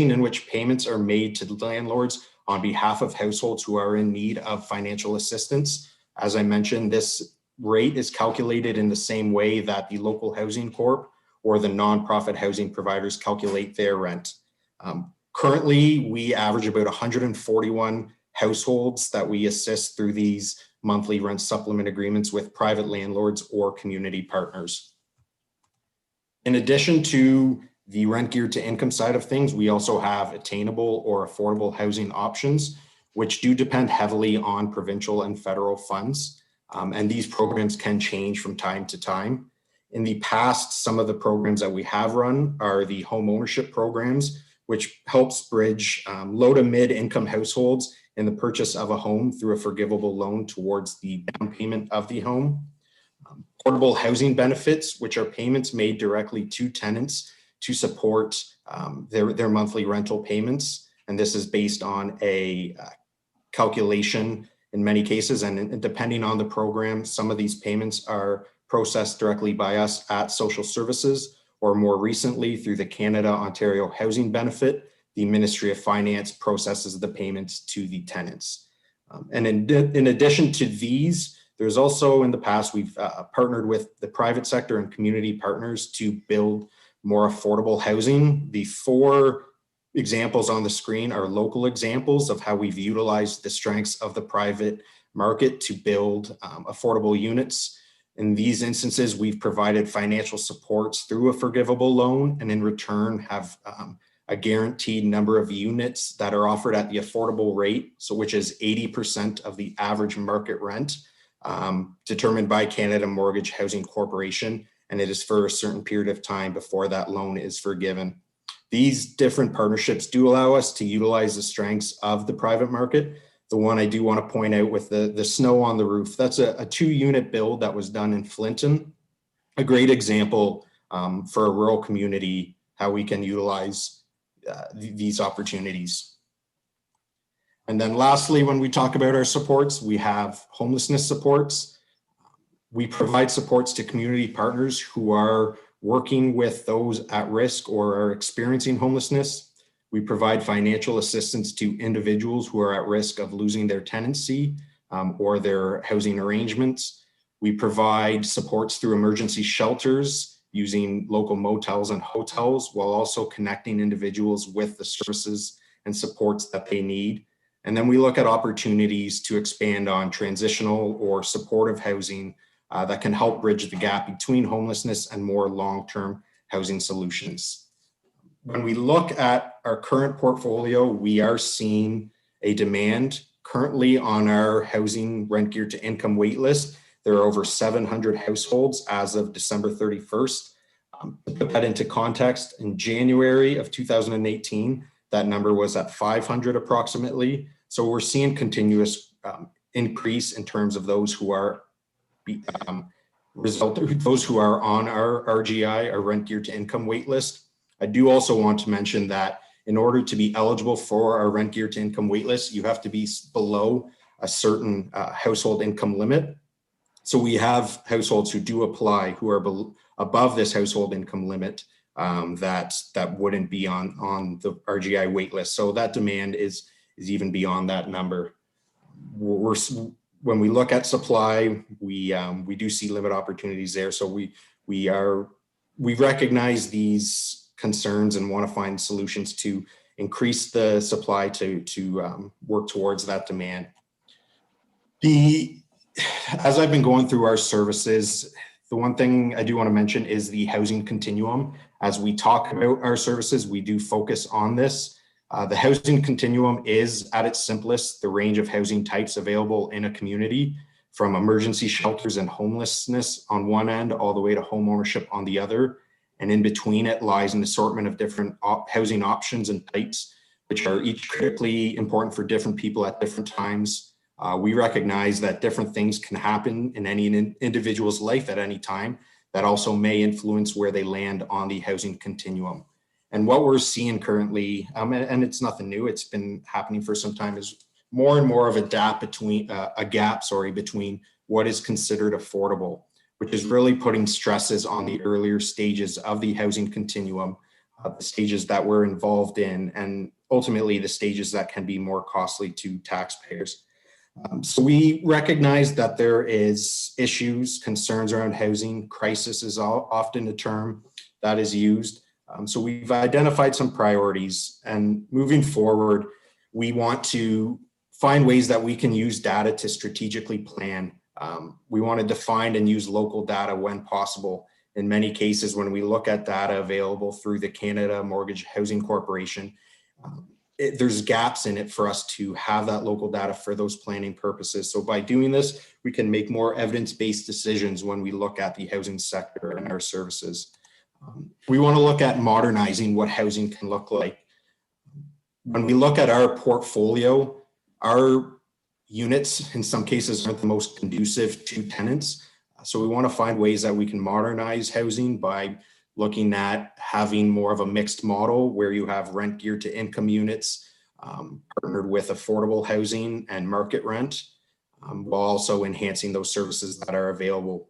in which payments are made to landlords on behalf of households who are in need of financial assistance. As I mentioned, this rate is calculated in the same way that the local housing corp or the nonprofit housing providers calculate their rent. Currently, we average about 141 households that we assist through these monthly rent supplement agreements with private landlords or community partners. In addition to the rent geared to income side of things, we also have attainable or affordable housing options, which do depend heavily on provincial and federal funds. And these programs can change from time to time. In the past, some of the programs that we have run are the home ownership programs, which helps bridge low to mid income households in the purchase of a home through a forgivable loan towards the down payment of the home. Portable housing benefits, which are payments made directly to tenants to support their monthly rental payments. And this is based on a calculation in many cases, and depending on the program, some of these payments are processed directly by us at Social Services, or more recently through the Canada-Ontario Housing Benefit, the Ministry of Finance processes the payments to the tenants. And in addition to these, there's also in the past, we've partnered with the private sector and community partners to build more affordable housing. The 4 examples on the screen are local examples of how we've utilized the strengths of the private market to build affordable units. In these instances, we've provided financial supports through a forgivable loan, and in return have a guaranteed number of units that are offered at the affordable rate, so which is 80% of the average market rent, determined by Canada Mortgage Housing Corporation, and it is for a certain period of time before that loan is forgiven. These different partnerships do allow us to utilize the strengths of the private market. The one I do want to point out with the snow on the roof, that's a 2-unit build that was done in Flinton. A great example for a rural community, how we can utilize these opportunities. And then lastly, when we talk about our supports, we have homelessness supports. We provide supports to community partners who are working with those at risk or are experiencing homelessness. We provide financial assistance to individuals who are at risk of losing their tenancy or their housing arrangements. We provide supports through emergency shelters using local motels and hotels, while also connecting individuals with the services and supports that they need. And then we look at opportunities to expand on transitional or supportive housing that can help bridge the gap between homelessness and more long-term housing solutions. When we look at our current portfolio, we are seeing a demand currently on our housing rent geared to income wait list. There are over 700 households as of December 31st. To put that into context, in January of 2018, that number was at 500 approximately. So we're seeing continuous increase in terms of those who are those who are on our RGI, our rent geared to income wait list. I do also want to mention that in order to be eligible for our rent geared to income wait list, you have to be below a certain household income limit. So we have households who do apply who are above this household income limit that wouldn't be on the RGI wait list. So that demand is even beyond that number. When we look at supply, we do see limit opportunities there. So we recognize these concerns and want to find solutions to increase the supply to work towards that demand. As I've been going through our services, the one thing I do want to mention is the housing continuum. As we talk about our services, we do focus on this. The housing continuum is at its simplest the range of housing types available in a community, from emergency shelters and homelessness on one end all the way to home ownership on the other. And in between it lies an assortment of different housing options and types, which are each critically important for different people at different times. We recognize that different things can happen in any individual's life at any time that also may influence where they land on the housing continuum. And what we're seeing currently, and it's nothing new, it's been happening for some time, is more and more of a gap between what is considered affordable, which is really putting stresses on the earlier stages of the housing continuum, the stages that we're involved in, and ultimately the stages that can be more costly to taxpayers. So we recognize that there is issues, concerns around housing. Crisis is often a term that is used. So we've identified some priorities, and moving forward, we want to find ways that we can use data to strategically plan. We want to define and use local data when possible. In many cases, when we look at data available through the Canada Mortgage Housing Corporation, there's gaps in it for us to have that local data for those planning purposes. So by doing this, we can make more evidence-based decisions when we look at the housing sector and our services. We want to look at modernizing what housing can look like. When we look at our portfolio, our units in some cases aren't the most conducive to tenants. So we want to find ways that we can modernize housing by looking at having more of a mixed model where you have rent geared to income units partnered with affordable housing and market rent, while also enhancing those services that are available.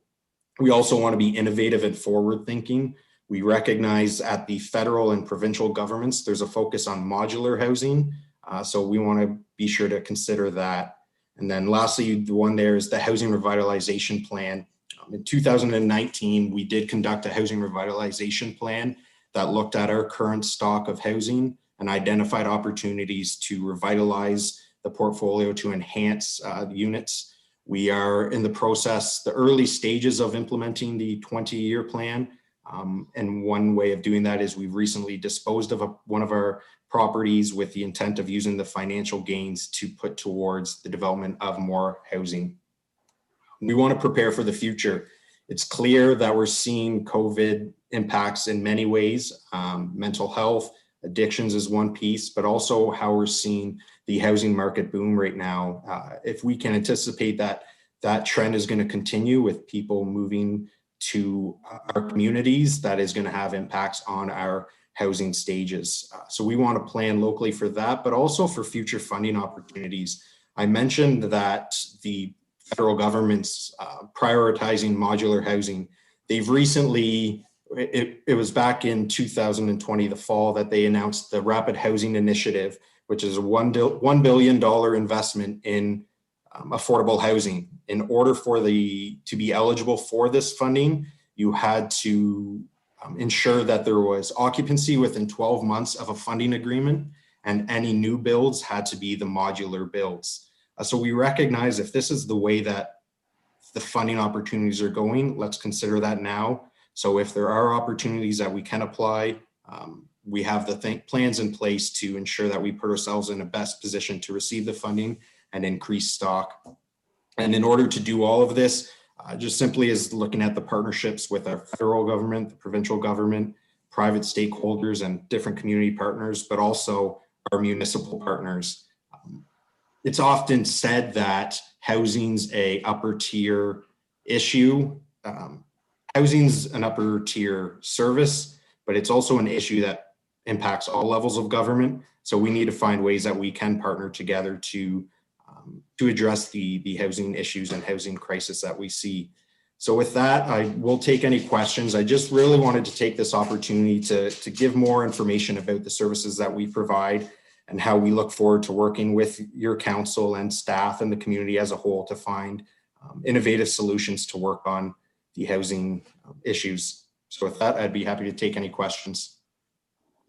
We also want to be innovative and forward thinking. We recognize at the federal and provincial governments, there's a focus on modular housing. So we want to be sure to consider that. And then lastly, the one there is the housing revitalization plan. In 2019, we did conduct a housing revitalization plan that looked at our current stock of housing and identified opportunities to revitalize the portfolio to enhance units. We are in the process, the early stages of implementing the 20-year plan. And one way of doing that is we've recently disposed of one of our properties with the intent of using the financial gains to put towards the development of more housing. We want to prepare for the future. It's clear that we're seeing COVID impacts in many ways. Mental health, addictions is one piece, but also how we're seeing the housing market boom right now. If we can anticipate that that trend is going to continue with people moving to our communities, that is going to have impacts on our housing stages. So we want to plan locally for that, but also for future funding opportunities. I mentioned that the federal government's prioritizing modular housing. They've recently, it was back in 2020, the fall, that they announced the Rapid Housing Initiative, which is a $1 billion investment in affordable housing. In order for to be eligible for this funding, you had to ensure that there was occupancy within 12 months of a funding agreement, and any new builds had to be the modular builds. So we recognize if this is the way that the funding opportunities are going, let's consider that now. So if there are opportunities that we can apply, we have the plans in place to ensure that we put ourselves in the best position to receive the funding and increase stock. And in order to do all of this, just simply is looking at the partnerships with our federal government, the provincial government, private stakeholders, and different community partners, but also our municipal partners. It's often said that housing's a upper tier issue. Housing's an upper tier service, but it's also an issue that impacts all levels of government. So we need to find ways that we can partner together to address the housing issues and housing crisis that we see. So with that, I will take any questions. I just really wanted to take this opportunity to give more information about the services that we provide and how we look forward to working with your council and staff and the community as a whole to find innovative solutions to work on the housing issues. So with that, I'd be happy to take any questions.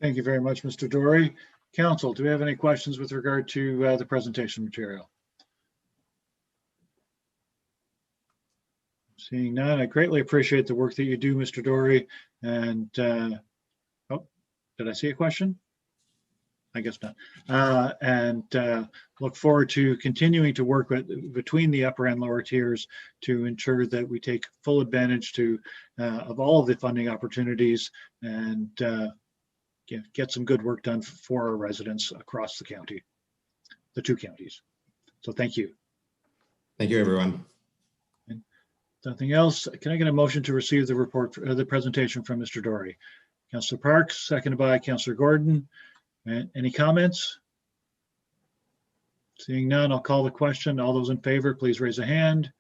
Thank you very much, Mr. Dory. Council, do we have any questions with regard to the presentation material? Seeing none, I greatly appreciate the work that you do, Mr. Dory. And, oh, did I see a question? I guess not. Look forward to continuing to work between the upper and lower tiers to ensure that we take full advantage of all of the funding opportunities and get some good work done for our residents across the county, the two counties. So thank you. Thank you, everyone. Nothing else. Can I get a motion to receive the report, the presentation from Mr. Dory? Councillor Parks, seconded by Councillor Gordon. Any comments? Seeing none, I'll call the question. All those in favor, please raise a hand.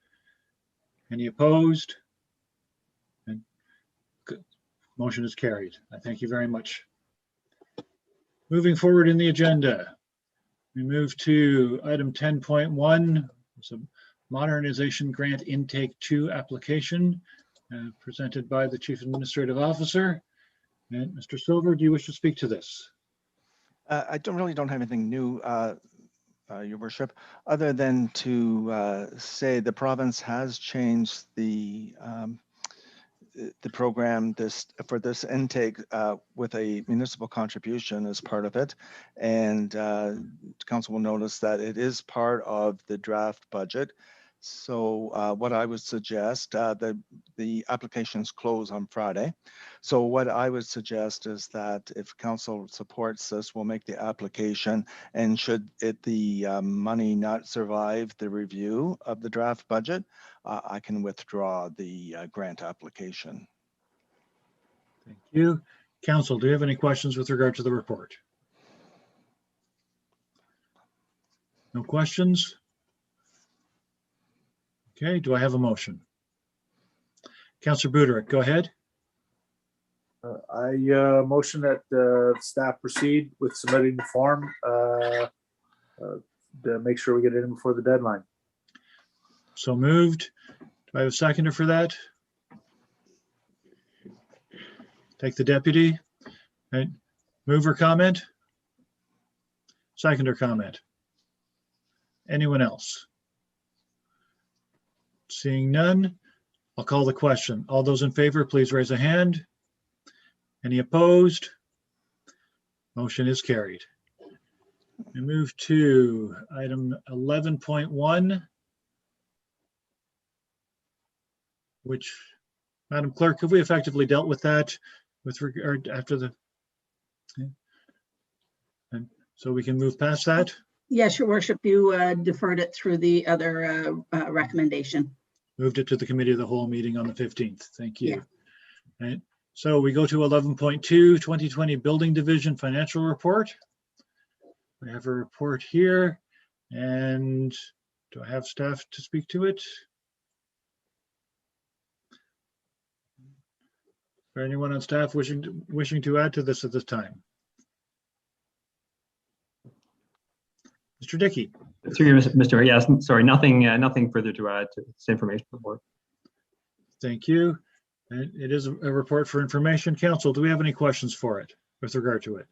Any opposed? And good. Motion is carried. I thank you very much. Moving forward in the agenda, we move to item 10.1. It's a Modernization Grant Intake 2 application presented by the Chief Administrative Officer. And Mr. Silver, do you wish to speak to this? I don't have anything new, Your Worship, other than to say the province has changed the program for this intake with a municipal contribution as part of it, and council will notice that it is part of the draft budget. So what I would suggest, that the applications close on Friday. So what I would suggest is that if council supports this, we'll make the application, and should the money not survive the review of the draft budget, I can withdraw the grant application. Thank you. Council, do you have any questions with regard to the report? No questions? Okay, do I have a motion? Councillor Buderick, go ahead. I motion that staff proceed with submitting the form to make sure we get it in before the deadline. So moved. Do I have a seconder for that? Take the deputy. Right. Mover comment? Seconder comment? Anyone else? Seeing none, I'll call the question. All those in favor, please raise a hand. Any opposed? Motion is carried. We move to item 11.1, which, Madam Clerk, have we effectively dealt with that with regard after the, and so we can move past that? Yes, Your Worship, you deferred it through the other recommendation. Moved it to the committee of the whole meeting on the 15th. Thank you. Yeah. Right. So we go to 11.2, 2020 Building Division Financial Report. We have a report here, and do I have staff to speak to it? Is there anyone on staff wishing to add to this at this time? Mr. Dickey. Through you, Mr. Yes, sorry, nothing further to add to this information report. Thank you. It is a report for information. Council, do we have any questions for it with regard to it?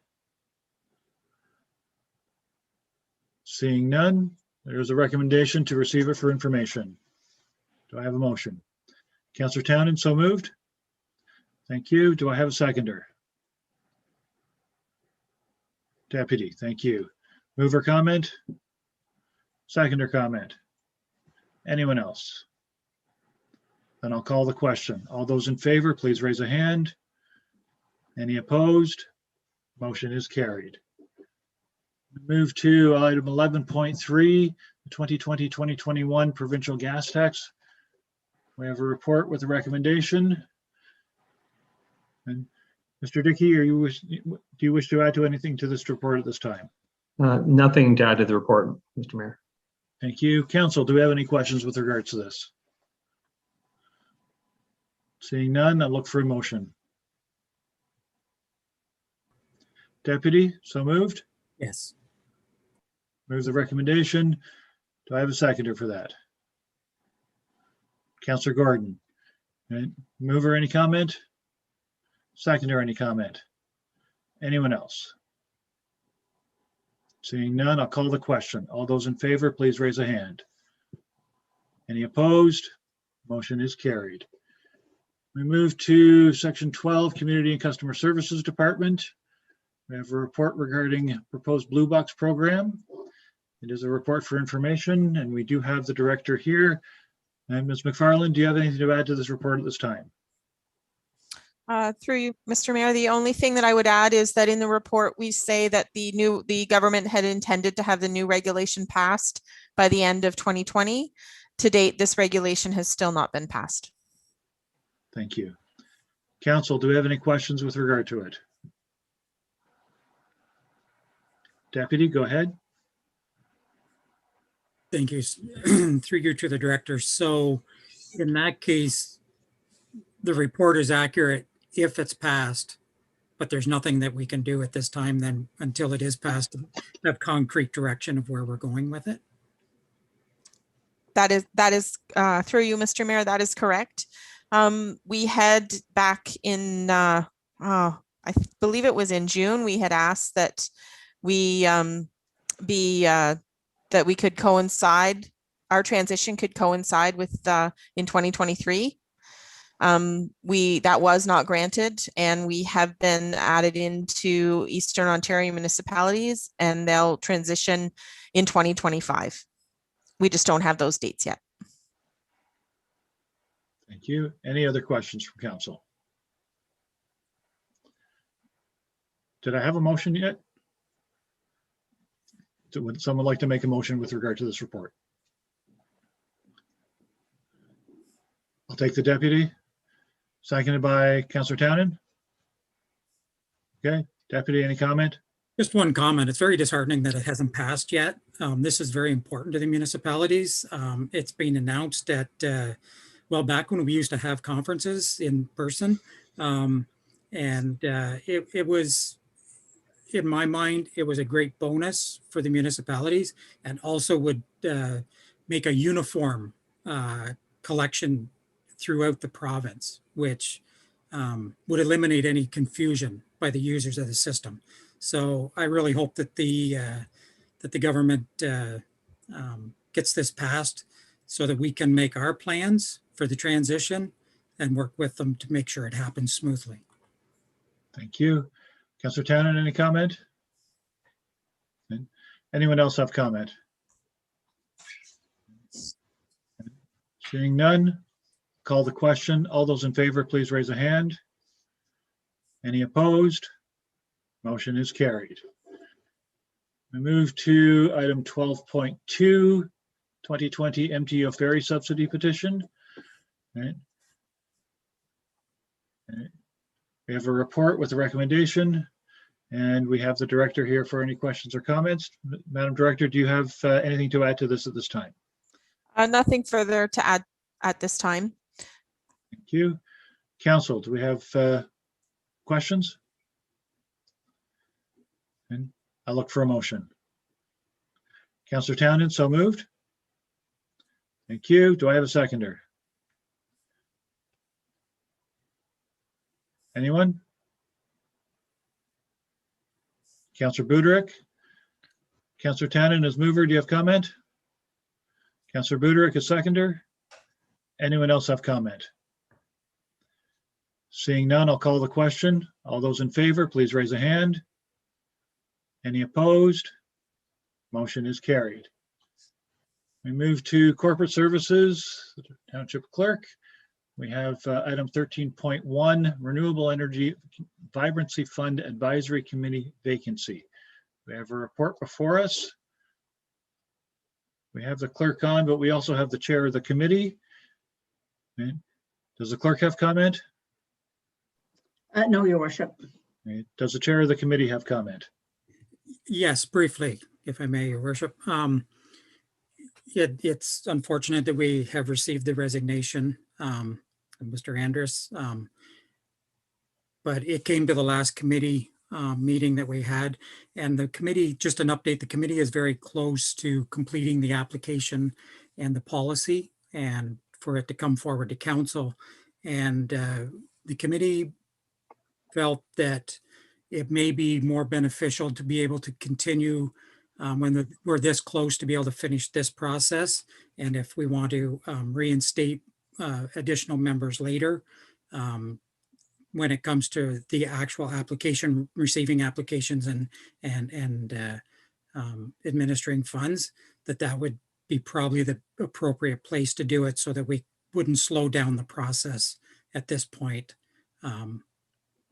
Seeing none, there is a recommendation to receive it for information. Do I have a motion? Councillor Townend, so moved. Thank you. Do I have a seconder? Deputy, thank you. Mover comment? Seconder comment? Anyone else? Then I'll call the question. All those in favor, please raise a hand. Any opposed? Motion is carried. Move to item 11.3, the 2020-2021 provincial gas tax. We have a report with a recommendation. And Mr. Dickey, do you wish to add to anything to this report at this time? Nothing to add to the report, Mr. Mayor. Thank you. Council, do we have any questions with regards to this? Seeing none, I'll look for a motion. Deputy, so moved? Yes. Move the recommendation. Do I have a seconder for that? Councillor Gordon. Right. Mover, any comment? Seconder, any comment? Anyone else? Seeing none, I'll call the question. All those in favor, please raise a hand. Any opposed? Motion is carried. We move to section 12, Community and Customer Services Department. We have a report regarding proposed Blue Box program. It is a report for information, and we do have the director here. And Ms. McFarland, do you have anything to add to this report at this time? Through you, Mr. Mayor, the only thing that I would add is that in the report, we say that the government had intended to have the new regulation passed by the end of 2020. To date, this regulation has still not been passed. Thank you. Council, do we have any questions with regard to it? Deputy, go ahead. Thank you. Through you to the director. So in that case, the report is accurate if it's passed, but there's nothing that we can do at this time then until it is passed to have concrete direction of where we're going with it. That is through you, Mr. Mayor, that is correct. We had back in, I believe it was in June, we had asked that we that we could coincide, our transition could coincide with in 2023. That was not granted, and we have been added into Eastern Ontario municipalities, and they'll transition in 2025. We just don't have those dates yet. Thank you. Any other questions from council? Did I have a motion yet? Would someone like to make a motion with regard to this report? I'll take the deputy. Seconded by Councillor Townend. Okay, deputy, any comment? Just one comment. It's very disheartening that it hasn't passed yet. This is very important to the municipalities. It's been announced at, well, back when we used to have conferences in person. It was, in my mind, it was a great bonus for the municipalities and also would make a uniform collection throughout the province, which would eliminate any confusion by the users of the system. So I really hope that the government gets this passed so that we can make our plans for the transition and work with them to make sure it happens smoothly. Thank you. Councillor Townend, any comment? Anyone else have comment? Seeing none, call the question. All those in favor, please raise a hand. Any opposed? Motion is carried. We move to item 12.2, 2020 MTO ferry subsidy petition. Right. We have a report with a recommendation, and we have the director here for any questions or comments. Madam Director, do you have anything to add to this at this time? Nothing further to add at this time. Thank you. Council, do we have questions? And I'll look for a motion. Councillor Townend, so moved. Thank you. Do I have a seconder? Anyone? Councillor Buderick? Councillor Townend as mover, do you have comment? Councillor Buderick as seconder? Anyone else have comment? Seeing none, I'll call the question. All those in favor, please raise a hand. Any opposed? Motion is carried. We move to corporate services, Township Clerk. We have item 13.1, Renewable Energy Vibrancy Fund Advisory Committee vacancy. We have a report before us. We have the clerk on, but we also have the chair of the committee. Okay. Does the clerk have comment? No, Your Worship. Okay. Does the chair of the committee have comment? Yes, briefly, if I may, Your Worship. It's unfortunate that we have received the resignation of Mr. Andrus. But it came to the last committee meeting that we had, and the committee, just an update, the committee is very close to completing the application and the policy and for it to come forward to council. And the committee felt that it may be more beneficial to be able to continue when we're this close to be able to finish this process. And if we want to reinstate additional members later, when it comes to the actual application, receiving applications and administering funds, that would be probably the appropriate place to do it so that we wouldn't slow down the process at this point,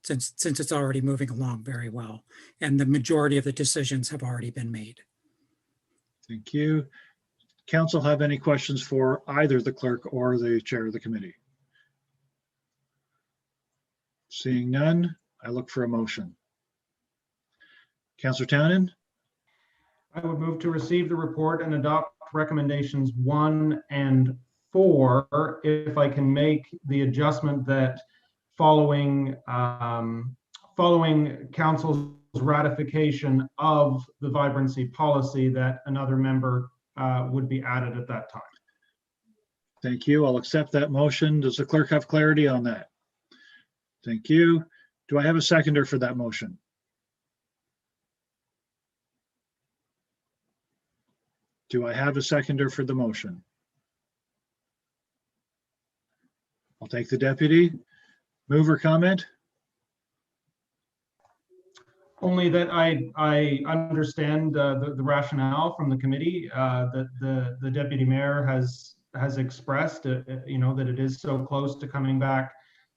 since it's already moving along very well. And the majority of the decisions have already been made. Thank you. Council have any questions for either the clerk or the chair of the committee? Seeing none, I look for a motion. Councillor Townend? I would move to receive the report and adopt recommendations 1 and 4, if I can make the adjustment that following council's ratification of the vibrancy policy, that another member would be added at that time. Thank you. I'll accept that motion. Does the clerk have clarity on that? Thank you. Do I have a seconder for that motion? Do I have a seconder for the motion? I'll take the deputy. Mover comment? Only that I understand the rationale from the committee that the deputy mayor has expressed, that it is so close to coming back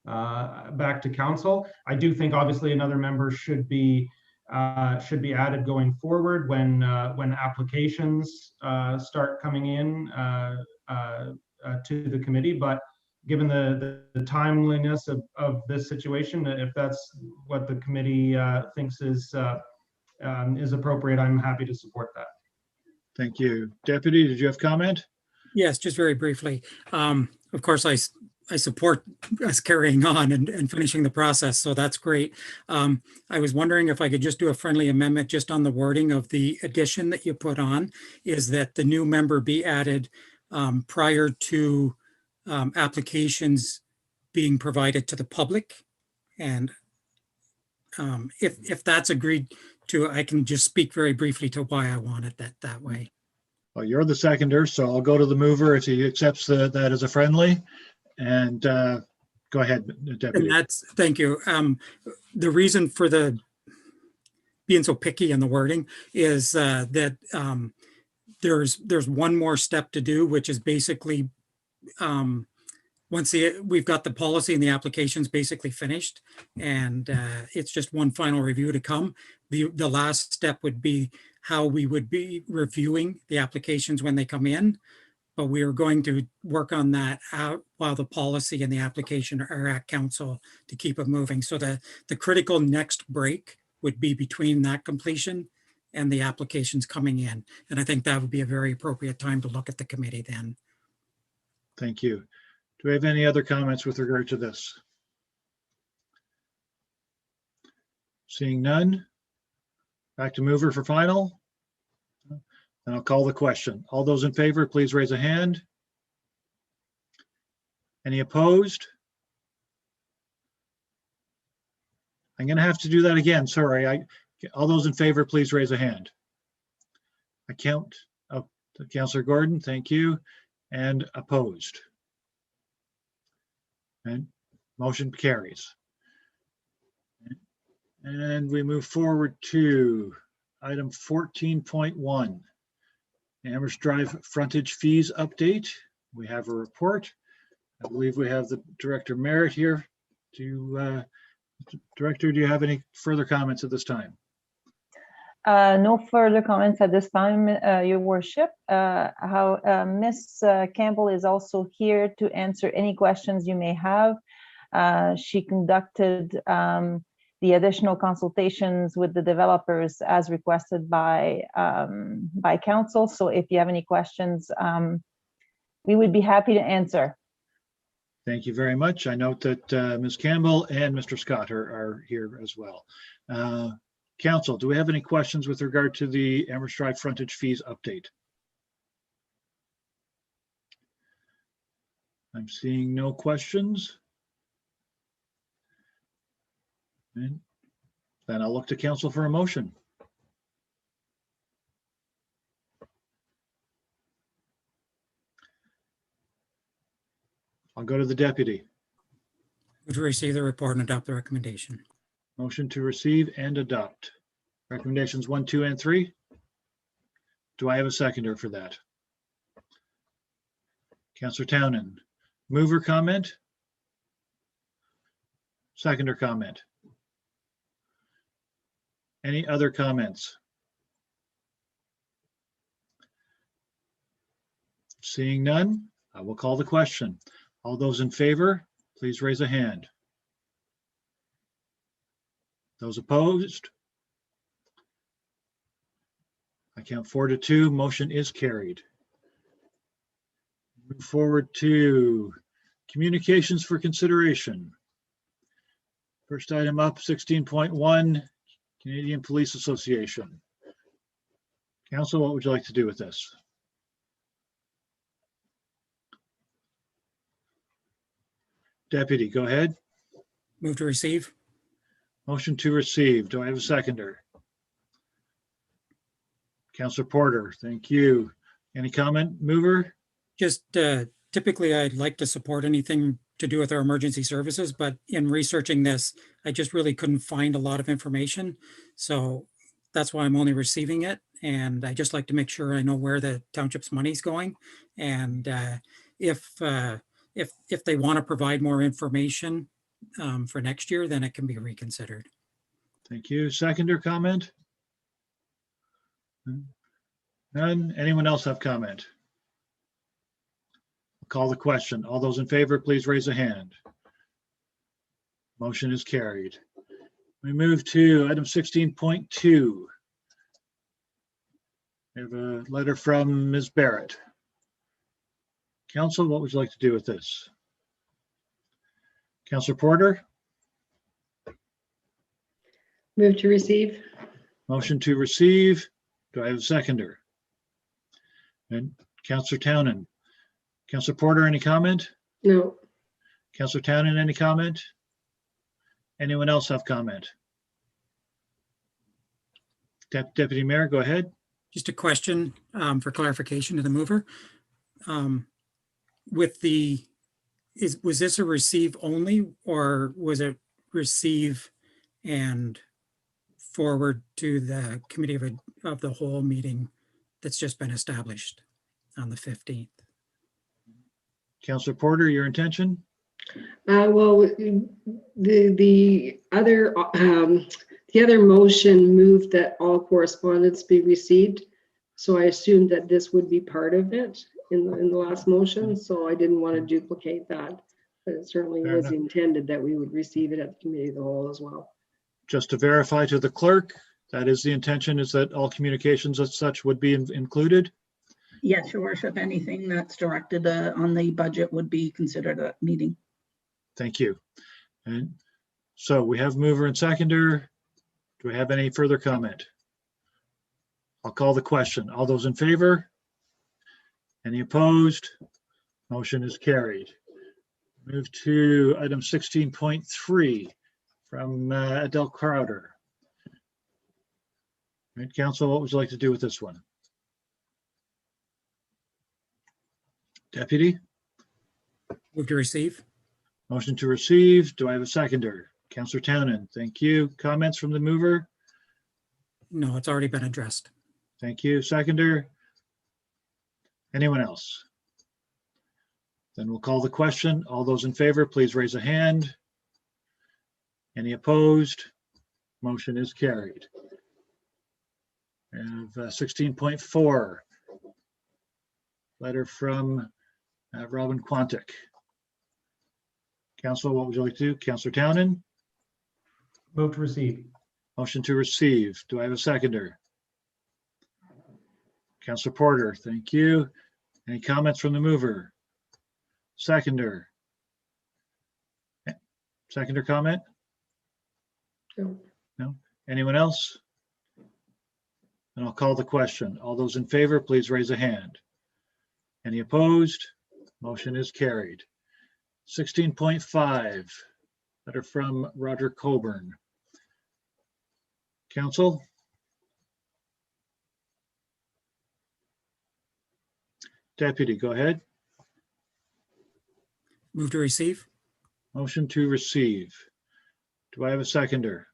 to council. I do think obviously another member should be added going forward when applications start coming in to the committee. But given the timeliness of this situation, if that's what the committee thinks is appropriate, I'm happy to support that. Thank you. Deputy, did you have comment? Yes, just very briefly. Of course, I support us carrying on and finishing the process, so that's great. I was wondering if I could just do a friendly amendment just on the wording of the addition that you put on, is that the new member be added prior to applications being provided to the public. And if that's agreed to, I can just speak very briefly to why I want it that way. Well, you're the seconder, so I'll go to the mover if he accepts that as a friendly. And go ahead, Deputy. And thank you. The reason for the being so picky in the wording is that there's one more step to do, which is basically once we've got the policy and the application's basically finished, and it's just one final review to come. The last step would be how we would be reviewing the applications when they come in. But we are going to work on that out while the policy and the application are at council to keep it moving. So the critical next break would be between that completion and the applications coming in. And I think that would be a very appropriate time to look at the committee then. Thank you. Do we have any other comments with regard to this? Seeing none, back to mover for final. And I'll call the question. All those in favor, please raise a hand. Any opposed? I'm going to have to do that again. Sorry. All those in favor, please raise a hand. I count. Oh, Councillor Gordon, thank you. And opposed. And motion carries. And we move forward to item 14.1. Amherst Drive frontage fees update. We have a report. I believe we have the Director Merritt here. Director, do you have any further comments at this time? No further comments at this time, Your Worship. Ms. Campbell is also here to answer any questions you may have. She conducted the additional consultations with the developers as requested by council. So if you have any questions, we would be happy to answer. Thank you very much. I note that Ms. Campbell and Mr. Scott are here as well. Council, do we have any questions with regard to the Amherst Drive frontage fees update? I'm seeing no questions. And then I'll look to council for a motion. I'll go to the deputy. Move to receive the report and adopt the recommendation. Motion to receive and adopt. Recommendations 1, 2, and 3. Do I have a seconder for that? Councillor Townend. Mover comment? Seconder comment? Any other comments? Seeing none, I will call the question. All those in favor, please raise a hand. Those opposed? I count 4 to 2. Motion is carried. Move forward to communications for consideration. First item up, 16.1, Canadian Police Association. Council, what would you like to do with this? Deputy, go ahead. Move to receive. Motion to receive. Do I have a seconder? Councillor Porter, thank you. Any comment, mover? Just typically, I'd like to support anything to do with our emergency services, but in researching this, I just really couldn't find a lot of information. So that's why I'm only receiving it. And I just like to make sure I know where the township's money's going. And if they want to provide more information for next year, then it can be reconsidered. Thank you. Seconder comment? None. Anyone else have comment? I'll call the question. All those in favor, please raise a hand. Motion is carried. We move to item 16.2. We have a letter from Ms. Barrett. Council, what would you like to do with this? Councillor Porter? Move to receive. Motion to receive. Do I have a seconder? And Councillor Townend. Councillor Porter, any comment? No. Councillor Townend, any comment? Anyone else have comment? Deputy Mayor, go ahead. Just a question for clarification to the mover. Was this a receive only, or was it receive and forward to the committee of the whole meeting that's just been established on the 15th? Councillor Porter, your intention? Well, the other motion moved that all correspondence be received. So I assumed that this would be part of it in the last motion. So I didn't want to duplicate that. But it certainly Fair was enough. intended that we would receive it at the committee of the whole as well. Just to verify to the clerk, that is the intention, is that all communications as such would be included? Yes, Your Worship, anything that's directed on the budget would be considered a meeting. Thank you. And so we have mover and seconder. Do we have any further comment? I'll call the question. All those in favor? Any opposed? Motion is carried. Move to item 16.3 from Adele Crowder. Right, Council, what would you like to do with this one? Deputy? Move to receive. Motion to receive. Do I have a seconder? Councillor Townend, thank you. Comments from the mover? No, it's already been addressed. Thank you. Seconder? Anyone else? Then we'll call the question. All those in favor, please raise a hand. Any opposed? Motion is carried. We have 16.4. Letter from Robin Quantic. Council, what would you like to do? Councillor Townend? Move to receive. Motion to receive. Do I have a seconder? Councillor Porter, thank you. Any comments from the mover? Seconder? Seconder comment? No. No? Anyone else? And I'll call the question. All those in favor, please raise a hand. Any opposed? Motion is carried. 16.5, letter from Roger Coburn. Council? Deputy, go ahead. Move to receive. Motion to receive. Do I have a seconder?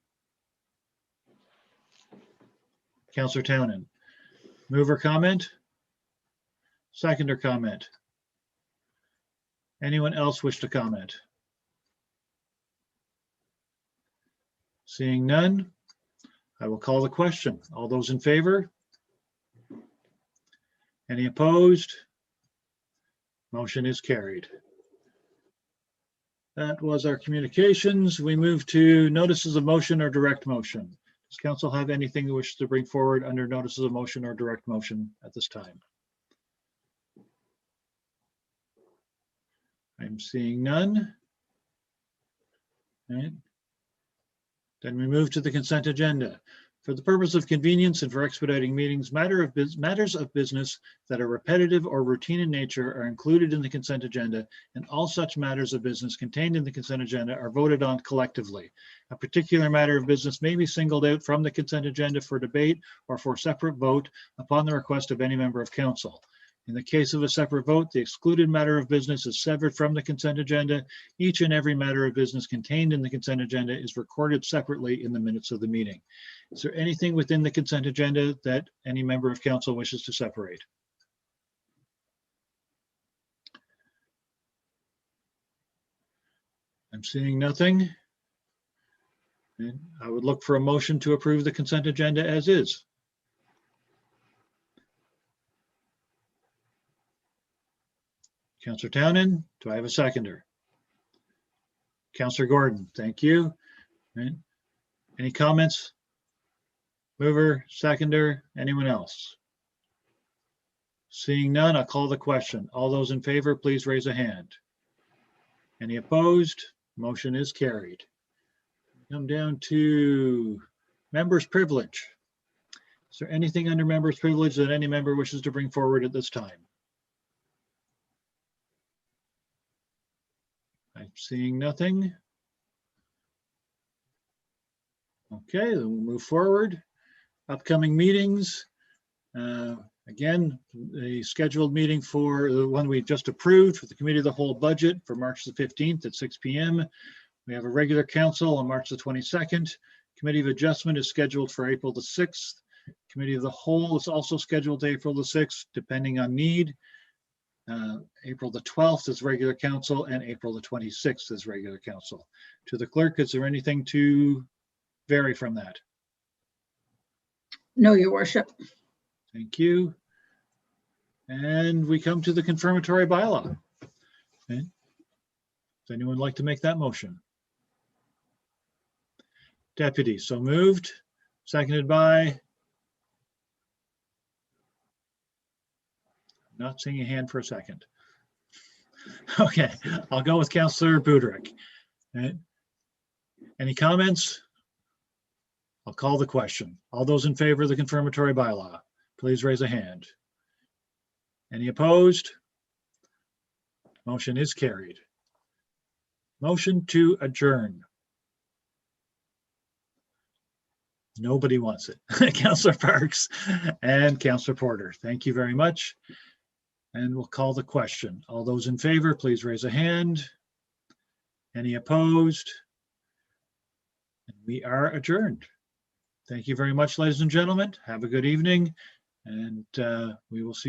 Councillor Townend. Mover comment? Seconder comment? Anyone else wish to comment? Seeing none, I will call the question. All those in favor? Any opposed? Motion is carried. That was our communications. We move to notices of motion or direct motion. Does council have anything they wish to bring forward under notices of motion or direct motion at this time? I'm seeing none. All right. Then we move to the consent agenda. For the purpose of convenience and for expediting meetings, matters of business that are repetitive or routine in nature are included in the consent agenda, and all such matters of business contained in the consent agenda are voted on collectively. A particular matter of business may be singled out from the consent agenda for debate or for separate vote upon the request of any member of council. In the case of a separate vote, the excluded matter of business is severed from the consent agenda. Each and every matter of business contained in the consent agenda is recorded separately in the minutes of the meeting. Is there anything within the consent agenda that any member of council wishes to separate? I'm seeing nothing. And I would look for a motion to approve the consent agenda as is. Councillor Townend, do I have a seconder? Councillor Gordon, thank you. Right. Any comments? Mover, seconder, anyone else? Seeing none, I'll call the question. All those in favor, please raise a hand. Any opposed? Motion is carried. Come down to members' privilege. Is there anything under members' privilege that any member wishes to bring forward at this time? I'm seeing nothing. Okay, then we'll move forward. Upcoming meetings. Again, the scheduled meeting for the one we just approved for the Committee of the Whole budget for March the 15th at 6 p.m. We have a regular council on March the 22nd. Committee of Adjustment is scheduled for April the 6th. Committee of the Whole is also scheduled to April the 6th, depending on need. April the 12th is regular council and April the 26th is regular council. To the clerk, is there anything to vary from that? No, your worship. Thank you. And we come to the confirmatory bylaw. Okay. Does anyone like to make that motion? Deputy, so moved, seconded by? Not seeing a hand for a second. Okay, I'll go with Councillor Budryk. Okay. Any comments? I'll call the question. All those in favor of the confirmatory bylaw, please raise a hand. Any opposed? Motion is carried. Motion to adjourn. Nobody wants it. Councillor Parks and Councillor Porter, thank you very much. And we'll call the question. All those in favor, please raise a hand. Any opposed? And we are adjourned. Thank you very much, ladies and gentlemen. Have a good evening, and we will see you.